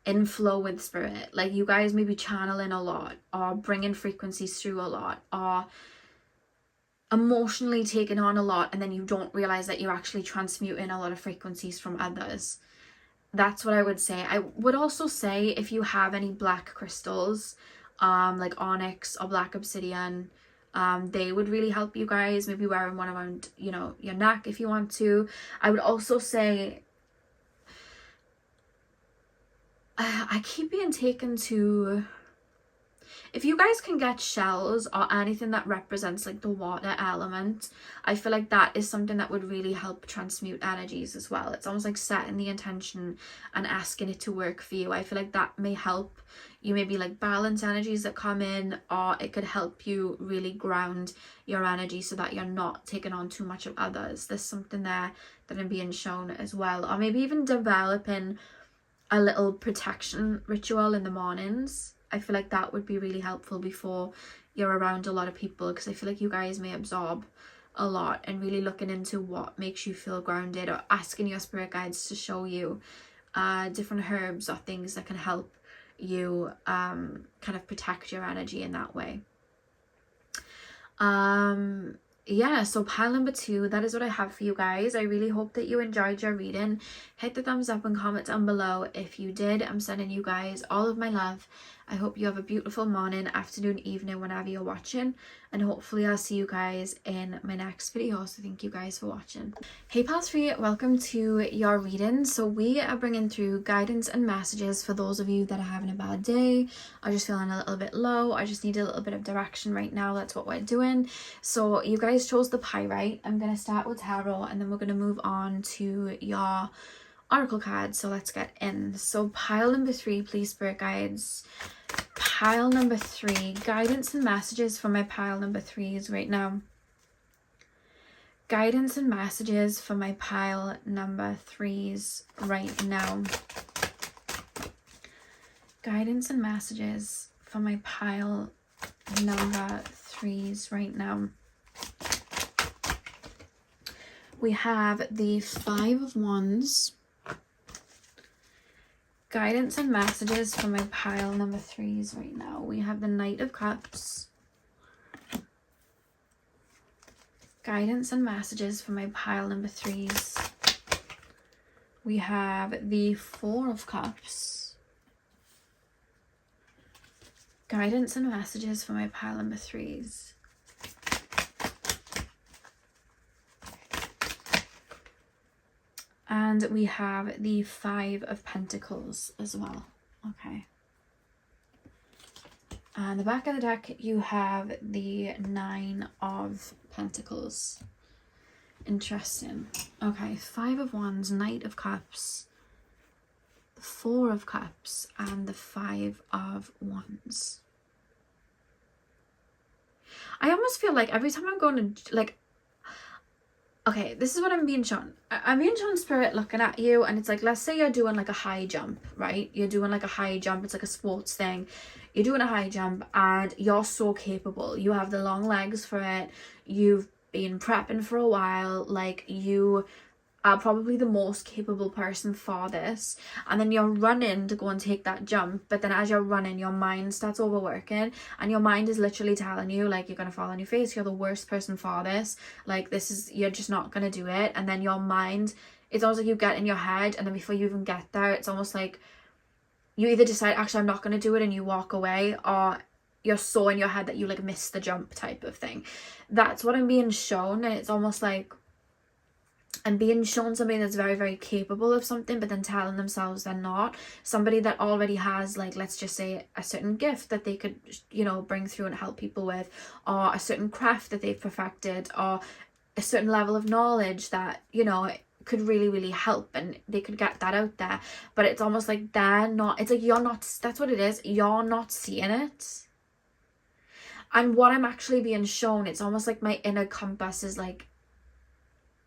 in flow with spirit. Like you guys may be channeling a lot, or bringing frequencies through a lot, or emotionally taking on a lot, and then you don't realize that you're actually transmuting a lot of frequencies from others. That's what I would say. I would also say if you have any black crystals, like onyx or black obsidian, they would really help you guys. Maybe wearing one around, you know, your neck if you want to. I would also say, I keep being taken to, if you guys can get shells or anything that represents like the water element, I feel like that is something that would really help transmute energies as well. It's almost like setting the intention and asking it to work for you. I feel like that may help you maybe like balance energies that come in, or it could help you really ground your energy so that you're not taking on too much of others. There's something there that I'm being shown as well. Or maybe even developing a little protection ritual in the mornings. I feel like that would be really helpful before you're around a lot of people, because I feel like you guys may absorb a lot, and really looking into what makes you feel grounded, or asking your spirit guides to show you different herbs or things that can help you kind of protect your energy in that way. Yeah, so pile number 2, that is what I have for you guys. I really hope that you enjoyed your reading. Hit the thumbs up and comment down below if you did. I'm sending you guys all of my love. I hope you have a beautiful morning, afternoon, evening, whenever you're watching, and hopefully I'll see you guys in my next video. So thank you guys for watching. Hey pals free, welcome to your reading. So we are bringing through guidance and messages for those of you that are having a bad day, or just feeling a little bit low, I just need a little bit of direction right now. That's what we're doing. So you guys chose the pyrite. I'm going to start with tarot, and then we're going to move on to your oracle cards. So let's get in. So pile number 3, please spirit guides. Pile number 3, guidance and messages for my pile number 3s right now. Guidance and messages for my pile number 3s right now. Guidance and messages for my pile number 3s right now. We have the 5 of Wands. Guidance and messages for my pile number 3s right now. We have the Knight of Cups. Guidance and messages for my pile number 3s. We have the 4 of Cups. Guidance and messages for my pile number 3s. And we have the 5 of Pentacles as well. Okay. And the back of the deck, you have the 9 of Pentacles. Interesting. Okay, 5 of Wands, Knight of Cups, the 4 of Cups, and the 5 of Wands. I almost feel like every time I'm going to, like, okay, this is what I'm being shown. I'm being shown spirit looking at you, and it's like, let's say you're doing like a high jump, right? You're doing like a high jump. It's like a sports thing. You're doing a high jump and you're so capable. You have the long legs for it. You've been prepping for a while. Like, you are probably the most capable person for this, and then you're running to go and take that jump, but then as you're running, your mind starts overworking, and your mind is literally telling you like, you're gonna fall on your face, you're the worst person for this, like this is, you're just not gonna do it. And then your mind it's almost like you get in your head, and then before you even get there, it's almost like you either decide, actually, I'm not going to do it, and you walk away, or you're so in your head that you like miss the jump type of thing. That's what I'm being shown. And it's almost like I'm being shown somebody that's very, very capable of something, but then telling themselves they're not. Somebody that already has, like, let's just say a certain gift that they could, you know, bring through and help people with, or a certain craft that they've perfected, or a certain level of knowledge that, you know, could really, really help, and they could get that out there. But it's almost like they're not, it's like you're not, that's what it is, you're not seeing it. And what I'm actually being shown, it's almost like my inner compass is like,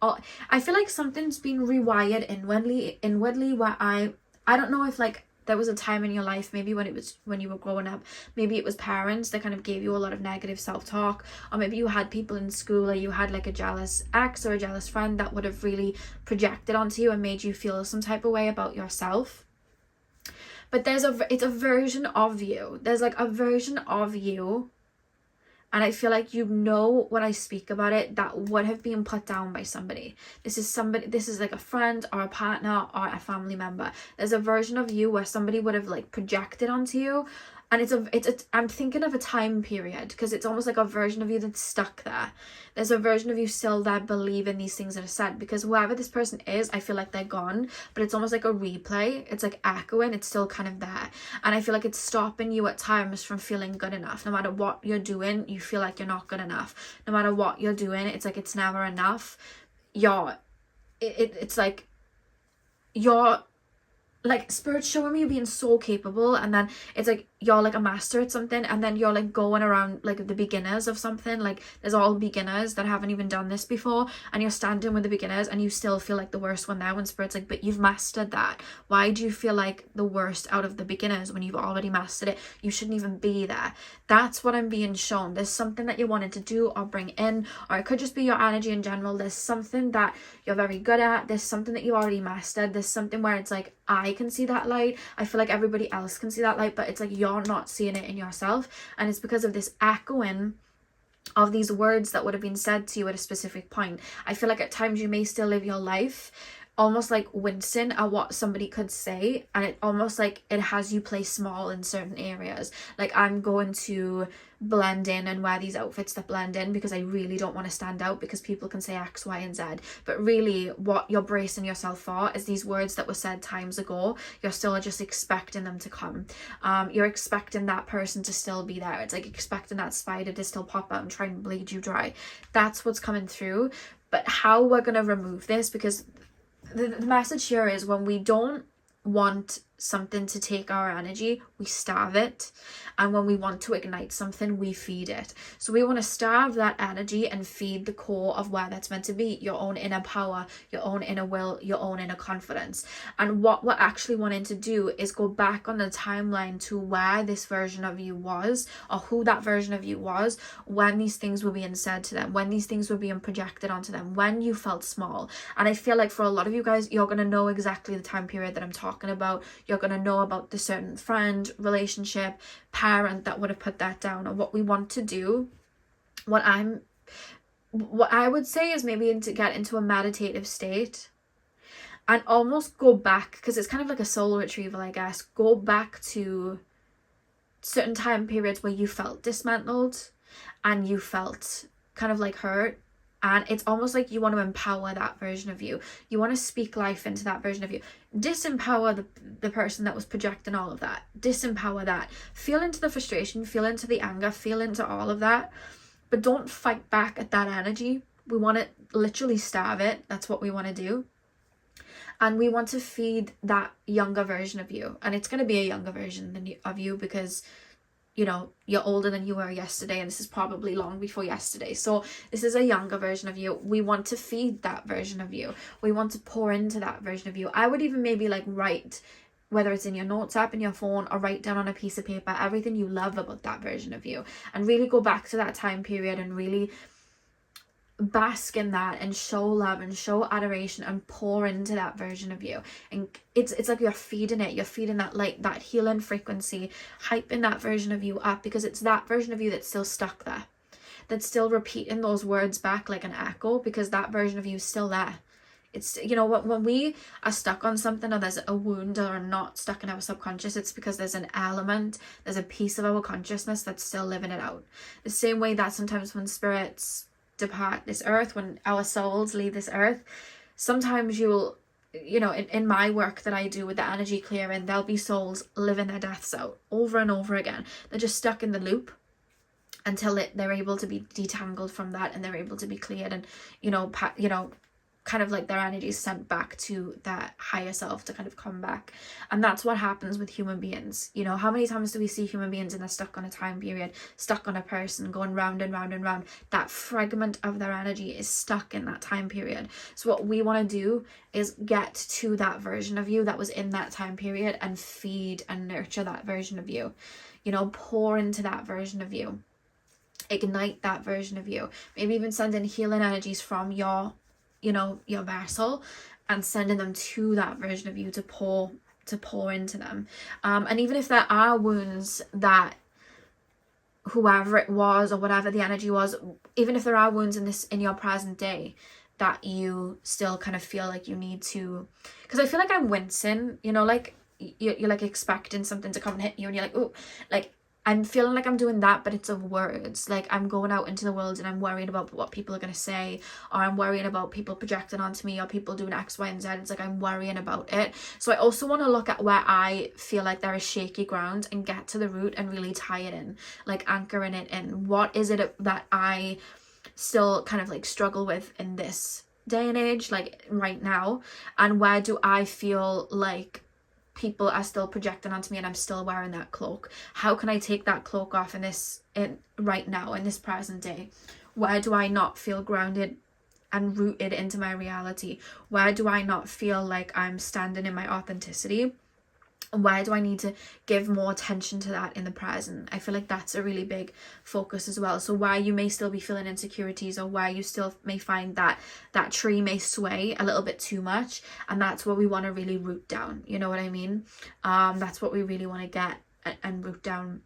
oh, I feel like something's been rewired inwardly where I don't know if like there was a time in your life, maybe when you were growing up, maybe it was parents that kind of gave you a lot of negative self-talk, or maybe you had people in school, or you had like a jealous ex or a jealous friend that would have really projected onto you and made you feel some type of way about yourself. But it's a version of you. There's like a version of you, and I feel like, you know, when I speak about it, that would have been put down by somebody. This is like a friend or a partner or a family member. There's a version of you where somebody would have like projected onto you. And I'm thinking of a time period, because it's almost like a version of you that's stuck there. There's a version of you still there believing these things that are said, because whoever this person is, I feel like they're gone, but it's almost like a replay. It's like echoing, it's still kind of there. And I feel like it's stopping you at times from feeling good enough. No matter what you're doing, you feel like you're not good enough. No matter what you're doing, it's like it's never enough. It's like you're like, Spirit's showing me you being so capable, and then it's like you're like a master at something, and then you're like going around like the beginners of something. Like, there's all beginners that haven't even done this before, and you're standing with the beginners and you still feel like the worst one there, when Spirit's like, but you've mastered that. Why do you feel like the worst out of the beginners when you've already mastered it? You shouldn't even be there. That's what I'm being shown. There's something that you wanted to do or bring in, or it could just be your energy in general. There's something that you're very good at. There's something that you already mastered. There's something where it's like, I can see that light. I feel like everybody else can see that light, but it's like you're not seeing it in yourself. And it's because of this echoing of these words that would have been said to you at a specific point. I feel like at times you may still live your life almost like wincing at what somebody could say, and it almost like it has you play small in certain areas. Like, I'm going to blend in and wear these outfits that blend in because I really don't want to stand out, because people can say X, Y, and Z. But really what you're bracing yourself for is these words that were said times ago. You're still just expecting them to come. You're expecting that person to still be there. It's like expecting that spider to still pop out and try and bleed you dry. That's what's coming through. But how we're going to remove this, because the message here is, when we don't want something to take our energy, we starve it. And when we want to ignite something, we feed it. So we want to starve that energy and feed the core of where that's meant to be, your own inner power, your own inner will, your own inner confidence. And what we're actually wanting to do is go back on the timeline to where this version of you was, or who that version of you was when these things were being said to them, when these things were being projected onto them, when you felt small. And I feel like for a lot of you guys, you're going to know exactly the time period that I'm talking about. You're going to know about the certain friend, relationship, parent that would have put that down. And what we want to do, what I would say is maybe to get into a meditative state and almost go back, because it's kind of like a soul retrieval, I guess. Go back to certain time periods where you felt dismantled and you felt kind of like hurt. And it's almost like you want to empower that version of you. You want to speak life into that version of you. Disempower the person that was projecting all of that. Disempower that. Feel into the frustration, feel into the anger, feel into all of that. But don't fight back at that energy. We want to literally starve it. That's what we want to do. And we want to feed that younger version of you. And it's going to be a younger version of you, because you know, you're older than you were yesterday, and this is probably long before yesterday. So this is a younger version of you. We want to feed that version of you. We want to pour into that version of you. I would even maybe like write, whether it's in your notes app in your phone, or write down on a piece of paper everything you love about that version of you, and really go back to that time period and really bask in that and show love and show adoration and pour into that version of you. And it's like you're feeding that light, that healing frequency, hyping that version of you up, because it's that version of you that's still stuck there, that's still repeating those words back like an echo, because that version of you is still there. It's, you know, when we are stuck on something, or there's a wound or a knot stuck in our subconscious, it's because there's an element, there's a piece of our consciousness that's still living it out. The same way that sometimes when spirits depart this earth, when our souls leave this earth, sometimes you'll, you know, in my work that I do with the energy clearing, there'll be souls living their deaths out over and over again. They're just stuck in the loop until they're able to be detangled from that, and they're able to be cleared, and you know, kind of like their energy is sent back to that higher self to kind of come back. And that's what happens with human beings. You know, how many times do we see human beings and they're stuck on a time period, stuck on a person, going round and round and round? That fragment of their energy is stuck in that time period. So what we want to do is get to that version of you that was in that time period, and feed and nurture that version of you. You know, pour into that version of you, ignite that version of you. Maybe even send in healing energies from your, you know, your vessel, and sending them to that version of you to pour into them. And even if there are wounds that whoever it was or whatever the energy was, even if there are wounds in your present day that you still kind of feel like you need to, because I feel like I'm wincing, you know, like you're like expecting something to come and hit you, and you're like, oh, like I'm feeling like I'm doing that, but it's of words. Like I'm going out into the world and I'm worried about what people are going to say, or I'm worrying about people projecting onto me, or people doing X, Y, and Z. It's like I'm worrying about it. So I also want to look at where I feel like there is shaky ground and get to the root and really tie it in, like anchoring it in. What is it that I still kind of like struggle with in this day and age, like right now? And where do I feel like people are still projecting onto me and I'm still wearing that cloak? How can I take that cloak off right now, in this present day? Where do I not feel grounded and rooted into my reality? Where do I not feel like I'm standing in my authenticity? And where do I need to give more attention to that in the present? I feel like that's a really big focus as well. So where you may still be feeling insecurities, or where you still may find that tree may sway a little bit too much, and that's what we want to really root down. You know what I mean? That's what we really want to get and root down,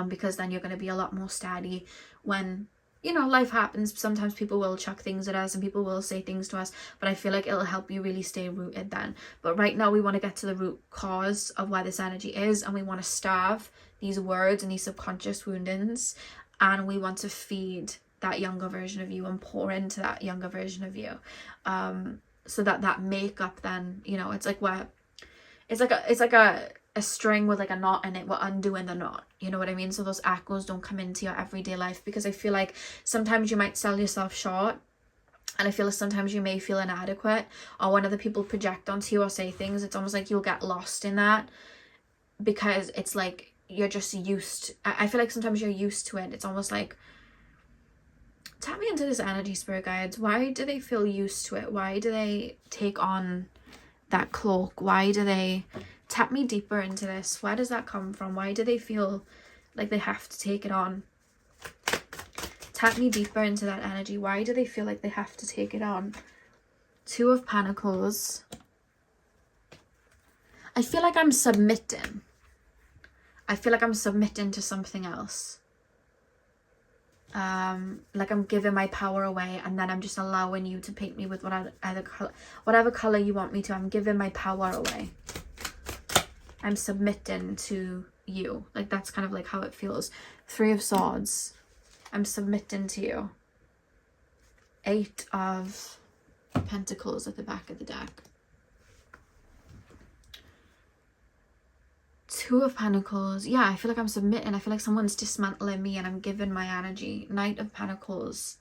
because then you're going to be a lot more steady when, you know, life happens. Sometimes people will chuck things at us and people will say things to us, but I feel like it'll help you really stay rooted then. But right now we want to get to the root cause of where this energy is, and we want to starve these words and these subconscious woundings, and we want to feed that younger version of you and pour into that younger version of you, so that makeup then, you know, it's like a string with like a knot in it. We're undoing the knot, you know what I mean? So those echoes don't come into your everyday life, because I feel like sometimes you might sell yourself short, and I feel like sometimes you may feel inadequate, or when other people project onto you or say things, it's almost like you'll get lost in that, because it's like you're just used. I feel like sometimes you're used to it. It's almost like, tap me into this energy, spirit guides. Why do they feel used to it? Why do they take on that cloak? Why do they tap me deeper into this? Where does that come from? Why do they feel like they have to take it on? Tap me deeper into that energy. Why do they feel like they have to take it on? Two of Pentacles. I feel like I'm submitting. I feel like I'm submitting to something else. Like I'm giving my power away, and then I'm just allowing you to paint me with whatever color you want me to. I'm giving my power away. I'm submitting to you. Like that's kind of like how it feels. Three of Swords. I'm submitting to you. Eight of Pentacles at the back of the deck. Two of Pentacles. Yeah, I feel like I'm submitting. I feel like someone's dismantling me and I'm giving my energy. Knight of Pentacles.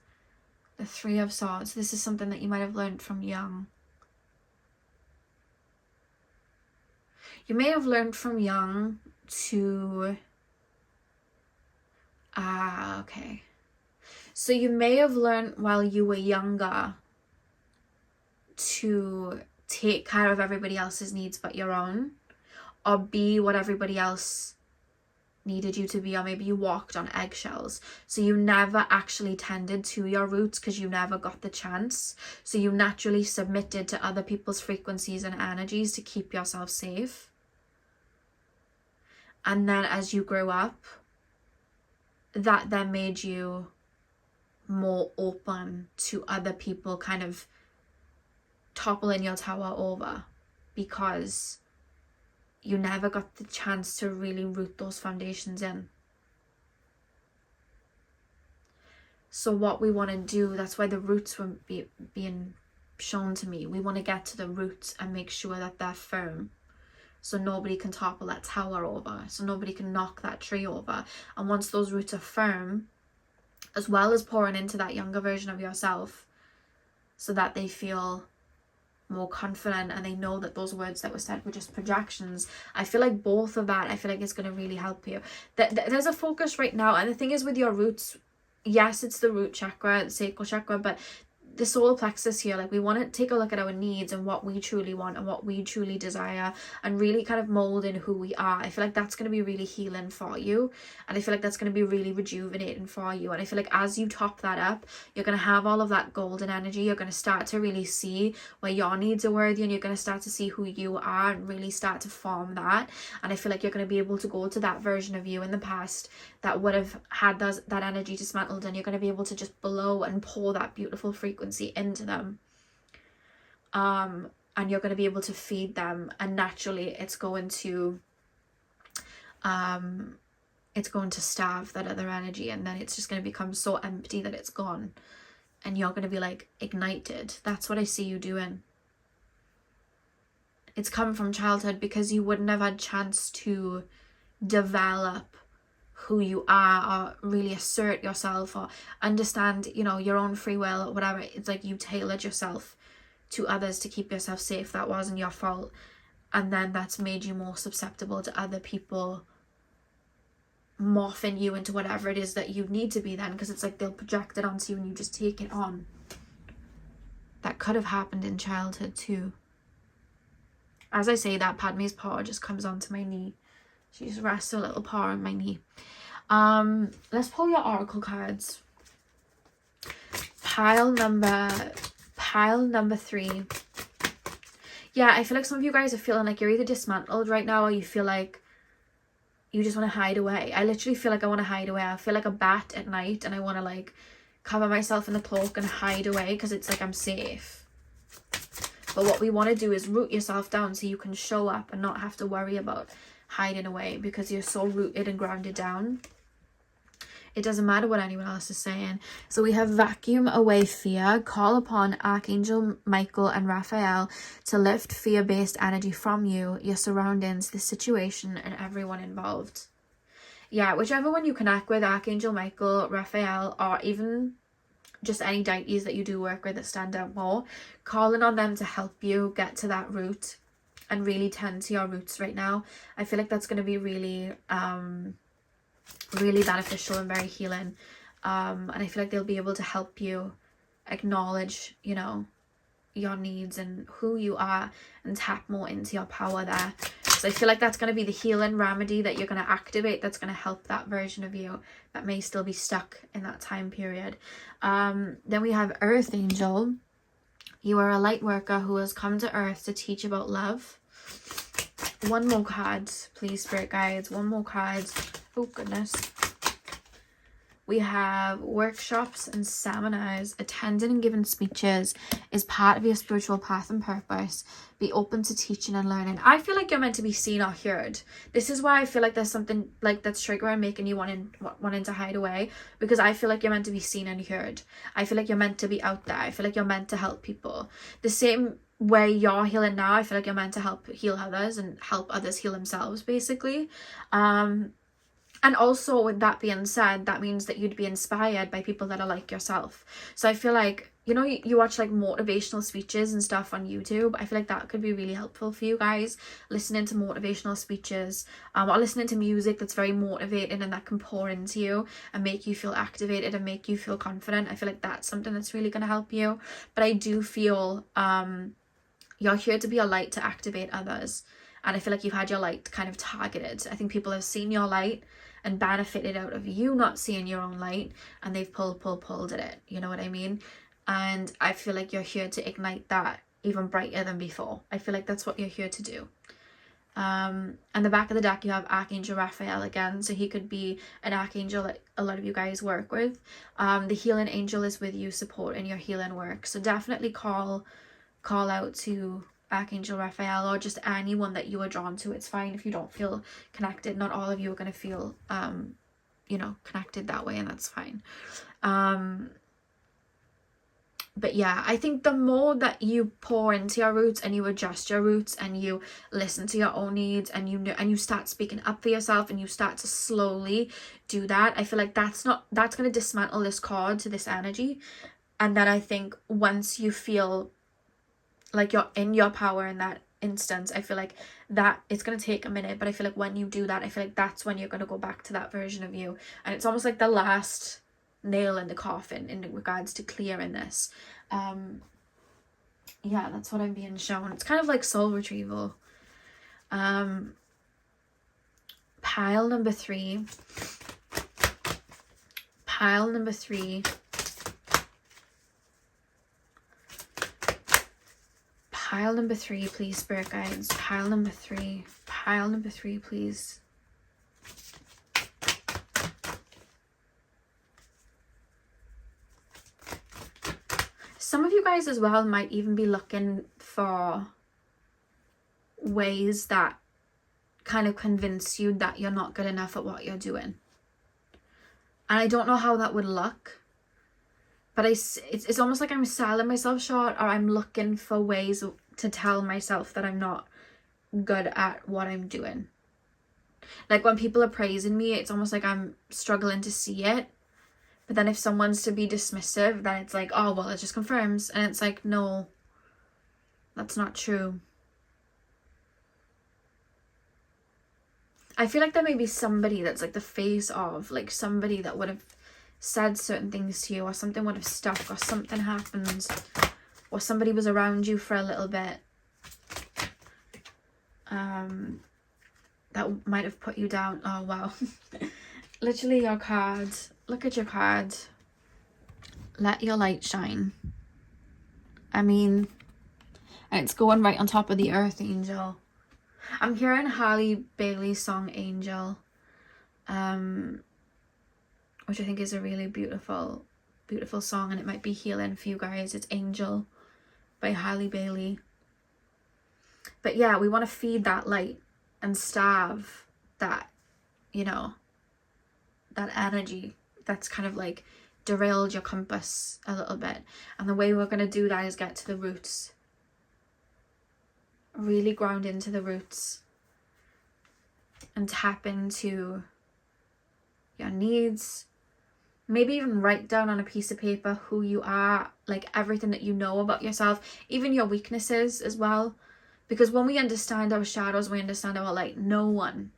The Three of Swords. This is something that you might have learned from young. You may have learned from young to... okay. So you may have learned while you were younger to take care of everybody else's needs but your own, or be what everybody else needed you to be, or maybe you walked on eggshells. So you never actually tended to your roots because you never got the chance. So you naturally submitted to other people's frequencies and energies to keep yourself safe. And then as you grew up, that then made you more open to other people kind of toppling your tower over because you never got the chance to really root those foundations in. So what we want to do, that's why the roots were being shown to me. We want to get to the roots and make sure that they're firm, so nobody can topple that tower over, so nobody can knock that tree over. And once those roots are firm, as well as pouring into that younger version of yourself so that they feel more confident and they know that those words that were said were just projections, I feel like both of that, I feel like it's going to really help you. There's a focus right now, and the thing is with your roots, yes, it's the root chakra, the sacral chakra, but the solar plexus here, like we want to take a look at our needs and what we truly want and what we truly desire, and really kind of mold in who we are. I feel like that's going to be really healing for you, and I feel like that's going to be really rejuvenating for you. And I feel like as you top that up, you're going to have all of that golden energy. You're going to start to really see where your needs are worthy, and you're going to start to see who you are and really start to form that. And I feel like you're going to be able to go to that version of you in the past that would have had that energy dismantled, and you're going to be able to just blow and pour that beautiful frequency into them, and you're going to be able to feed them, and naturally it's going to starve that other energy, and then it's just going to become so empty that it's gone, and you're going to be like ignited. That's what I see you doing. It's come from childhood because you wouldn't have had chance to develop who you are or really assert yourself or understand, you know, your own free will or whatever. It's like you tailored yourself to others to keep yourself safe. That wasn't your fault, and then that's made you more susceptible to other people morphing you into whatever it is that you need to be then, because it's like they'll project it onto you and you just take it on. That could have happened in childhood too. As I say that, Padme's paw just comes onto my knee. She just rests a little paw on my knee. Let's pull your oracle cards. Pile number 3. Yeah, I feel like some of you guys are feeling like you're either dismantled right now, or you feel like you just want to hide away. I literally feel like I want to hide away. I feel like a bat at night, and I want to like cover myself in the cloak and hide away because it's like I'm safe. But what we want to do is root yourself down so you can show up and not have to worry about hiding away, because you're so rooted and grounded down. It doesn't matter what anyone else is saying. So we have vacuum away fear. Call upon Archangel Michael and Raphael to lift fear-based energy from you, your surroundings, the situation, and everyone involved. Yeah, whichever one you connect with, Archangel Michael, Raphael, or even just any deities that you do work with that stand out more, calling on them to help you get to that root and really tend to your roots right now. I feel like that's going to be really really beneficial and very healing, and I feel like they'll be able to help you acknowledge, you know, your needs and who you are, and tap more into your power there. So I feel like that's going to be the healing remedy that you're going to activate, that's going to help that version of you that may still be stuck in that time period. Then we have Earth Angel. You are a light worker who has come to Earth to teach about love. One more card, please, Spirit Guides. One more card. Oh, goodness. We have workshops and seminars. Attending and giving speeches is part of your spiritual path and purpose. Be open to teaching and learning. I feel like you're meant to be seen or heard. This is why I feel like there's something like that's triggering, making you wanting to hide away, because I feel like you're meant to be seen and heard. I feel like you're meant to be out there. I feel like you're meant to help people. The same way you're healing now, I feel like you're meant to help heal others and help others heal themselves, basically. And also, with that being said, that means that you'd be inspired by people that are like yourself. So I feel like, you know, you watch like motivational speeches and stuff on YouTube. I feel like that could be really helpful for you guys, listening to motivational speeches, or listening to music that's very motivating and that can pour into you and make you feel activated and make you feel confident. I feel like that's something that's really going to help you. But I do feel you're here to be a light to activate others. And I feel like you've had your light kind of targeted. I think people have seen your light and benefited out of you not seeing your own light, and they've pulled at it. You know what I mean? And I feel like you're here to ignite that even brighter than before. I feel like that's what you're here to do. And the back of the deck, you have Archangel Raphael again. So he could be an archangel that a lot of you guys work with. The healing angel is with you, supporting your healing work. So definitely call call out to Archangel Raphael, or just anyone that you are drawn to. It's fine if you don't feel connected. Not all of you are going to feel you know, connected that way, and that's fine. But yeah, I think the more that you pour into your roots and you adjust your roots and you listen to your own needs and you start speaking up for yourself and you start to slowly do that, I feel like that's going to dismantle this cord to this energy. And then I think once you feel like you're in your power in that instance, I feel like that it's going to take a minute, but I feel like when you do that, I feel like that's when you're going to go back to that version of you. And it's almost like the last nail in the coffin in regards to clearing this. Yeah, that's what I'm being shown. It's kind of like soul retrieval. Pile number 3. Pile number 3. Pile number 3, please, spirit guides. Pile number 3. Pile number 3, please. Some of you guys as well might even be looking for ways that kind of convince you that you're not good enough at what you're doing. And I don't know how that would look, but it's almost like I'm selling myself short, or I'm looking for ways to tell myself that I'm not good at what I'm doing. Like when people are praising me, it's almost like I'm struggling to see it. But then if someone's to be dismissive, then it's like, oh, well, it just confirms. And it's like, no, that's not true. I feel like there may be somebody that's like the face of, like somebody that would have said certain things to you, or something would have stuck, or something happened, or somebody was around you for a little bit. That might have put you down. Oh, wow. Literally your card. Look at your card. Let your light shine. I mean, and it's going right on top of the earth angel. I'm hearing Halle Bailey's song Angel, which I think is a really beautiful song, and it might be healing for you guys. It's Angel by Halle Bailey. But yeah, we want to feed that light and starve that, you know, that energy that's kind of like derailed your compass a little bit. And the way we're going to do that is get to the roots. Really ground into the roots and tap into your needs. Maybe even write down on a piece of paper who you are, like everything that you know about yourself, even your weaknesses as well. Because when we understand our shadows, we understand our light. No one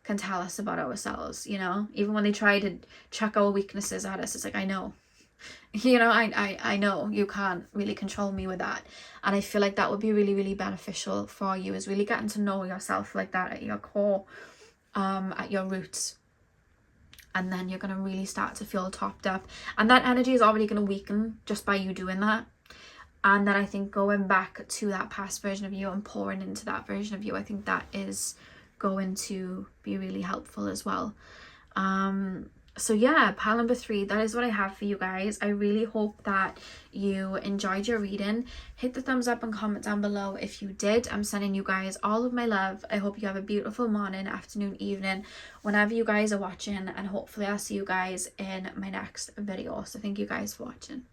can tell us about ourselves, you know? Even when they try to check our weaknesses at us, it's like, I know. You know, I know you can't really control me with that. And I feel like that would be really, really beneficial for you, is really getting to know yourself like that at your core, at your roots. And then you're going to really start to feel topped up. And that energy is already going to weaken just by you doing that. And then I think going back to that past version of you and pouring into that version of you, I think that is going to be really helpful as well. So yeah, pile number 3, that is what I have for you guys. I really hope that you enjoyed your reading. Hit the thumbs up and comment down below if you did. I'm sending you guys all of my love. I hope you have a beautiful morning, afternoon, evening, whenever you guys are watching, and hopefully I'll see you guys in my next video. So thank you guys for watching.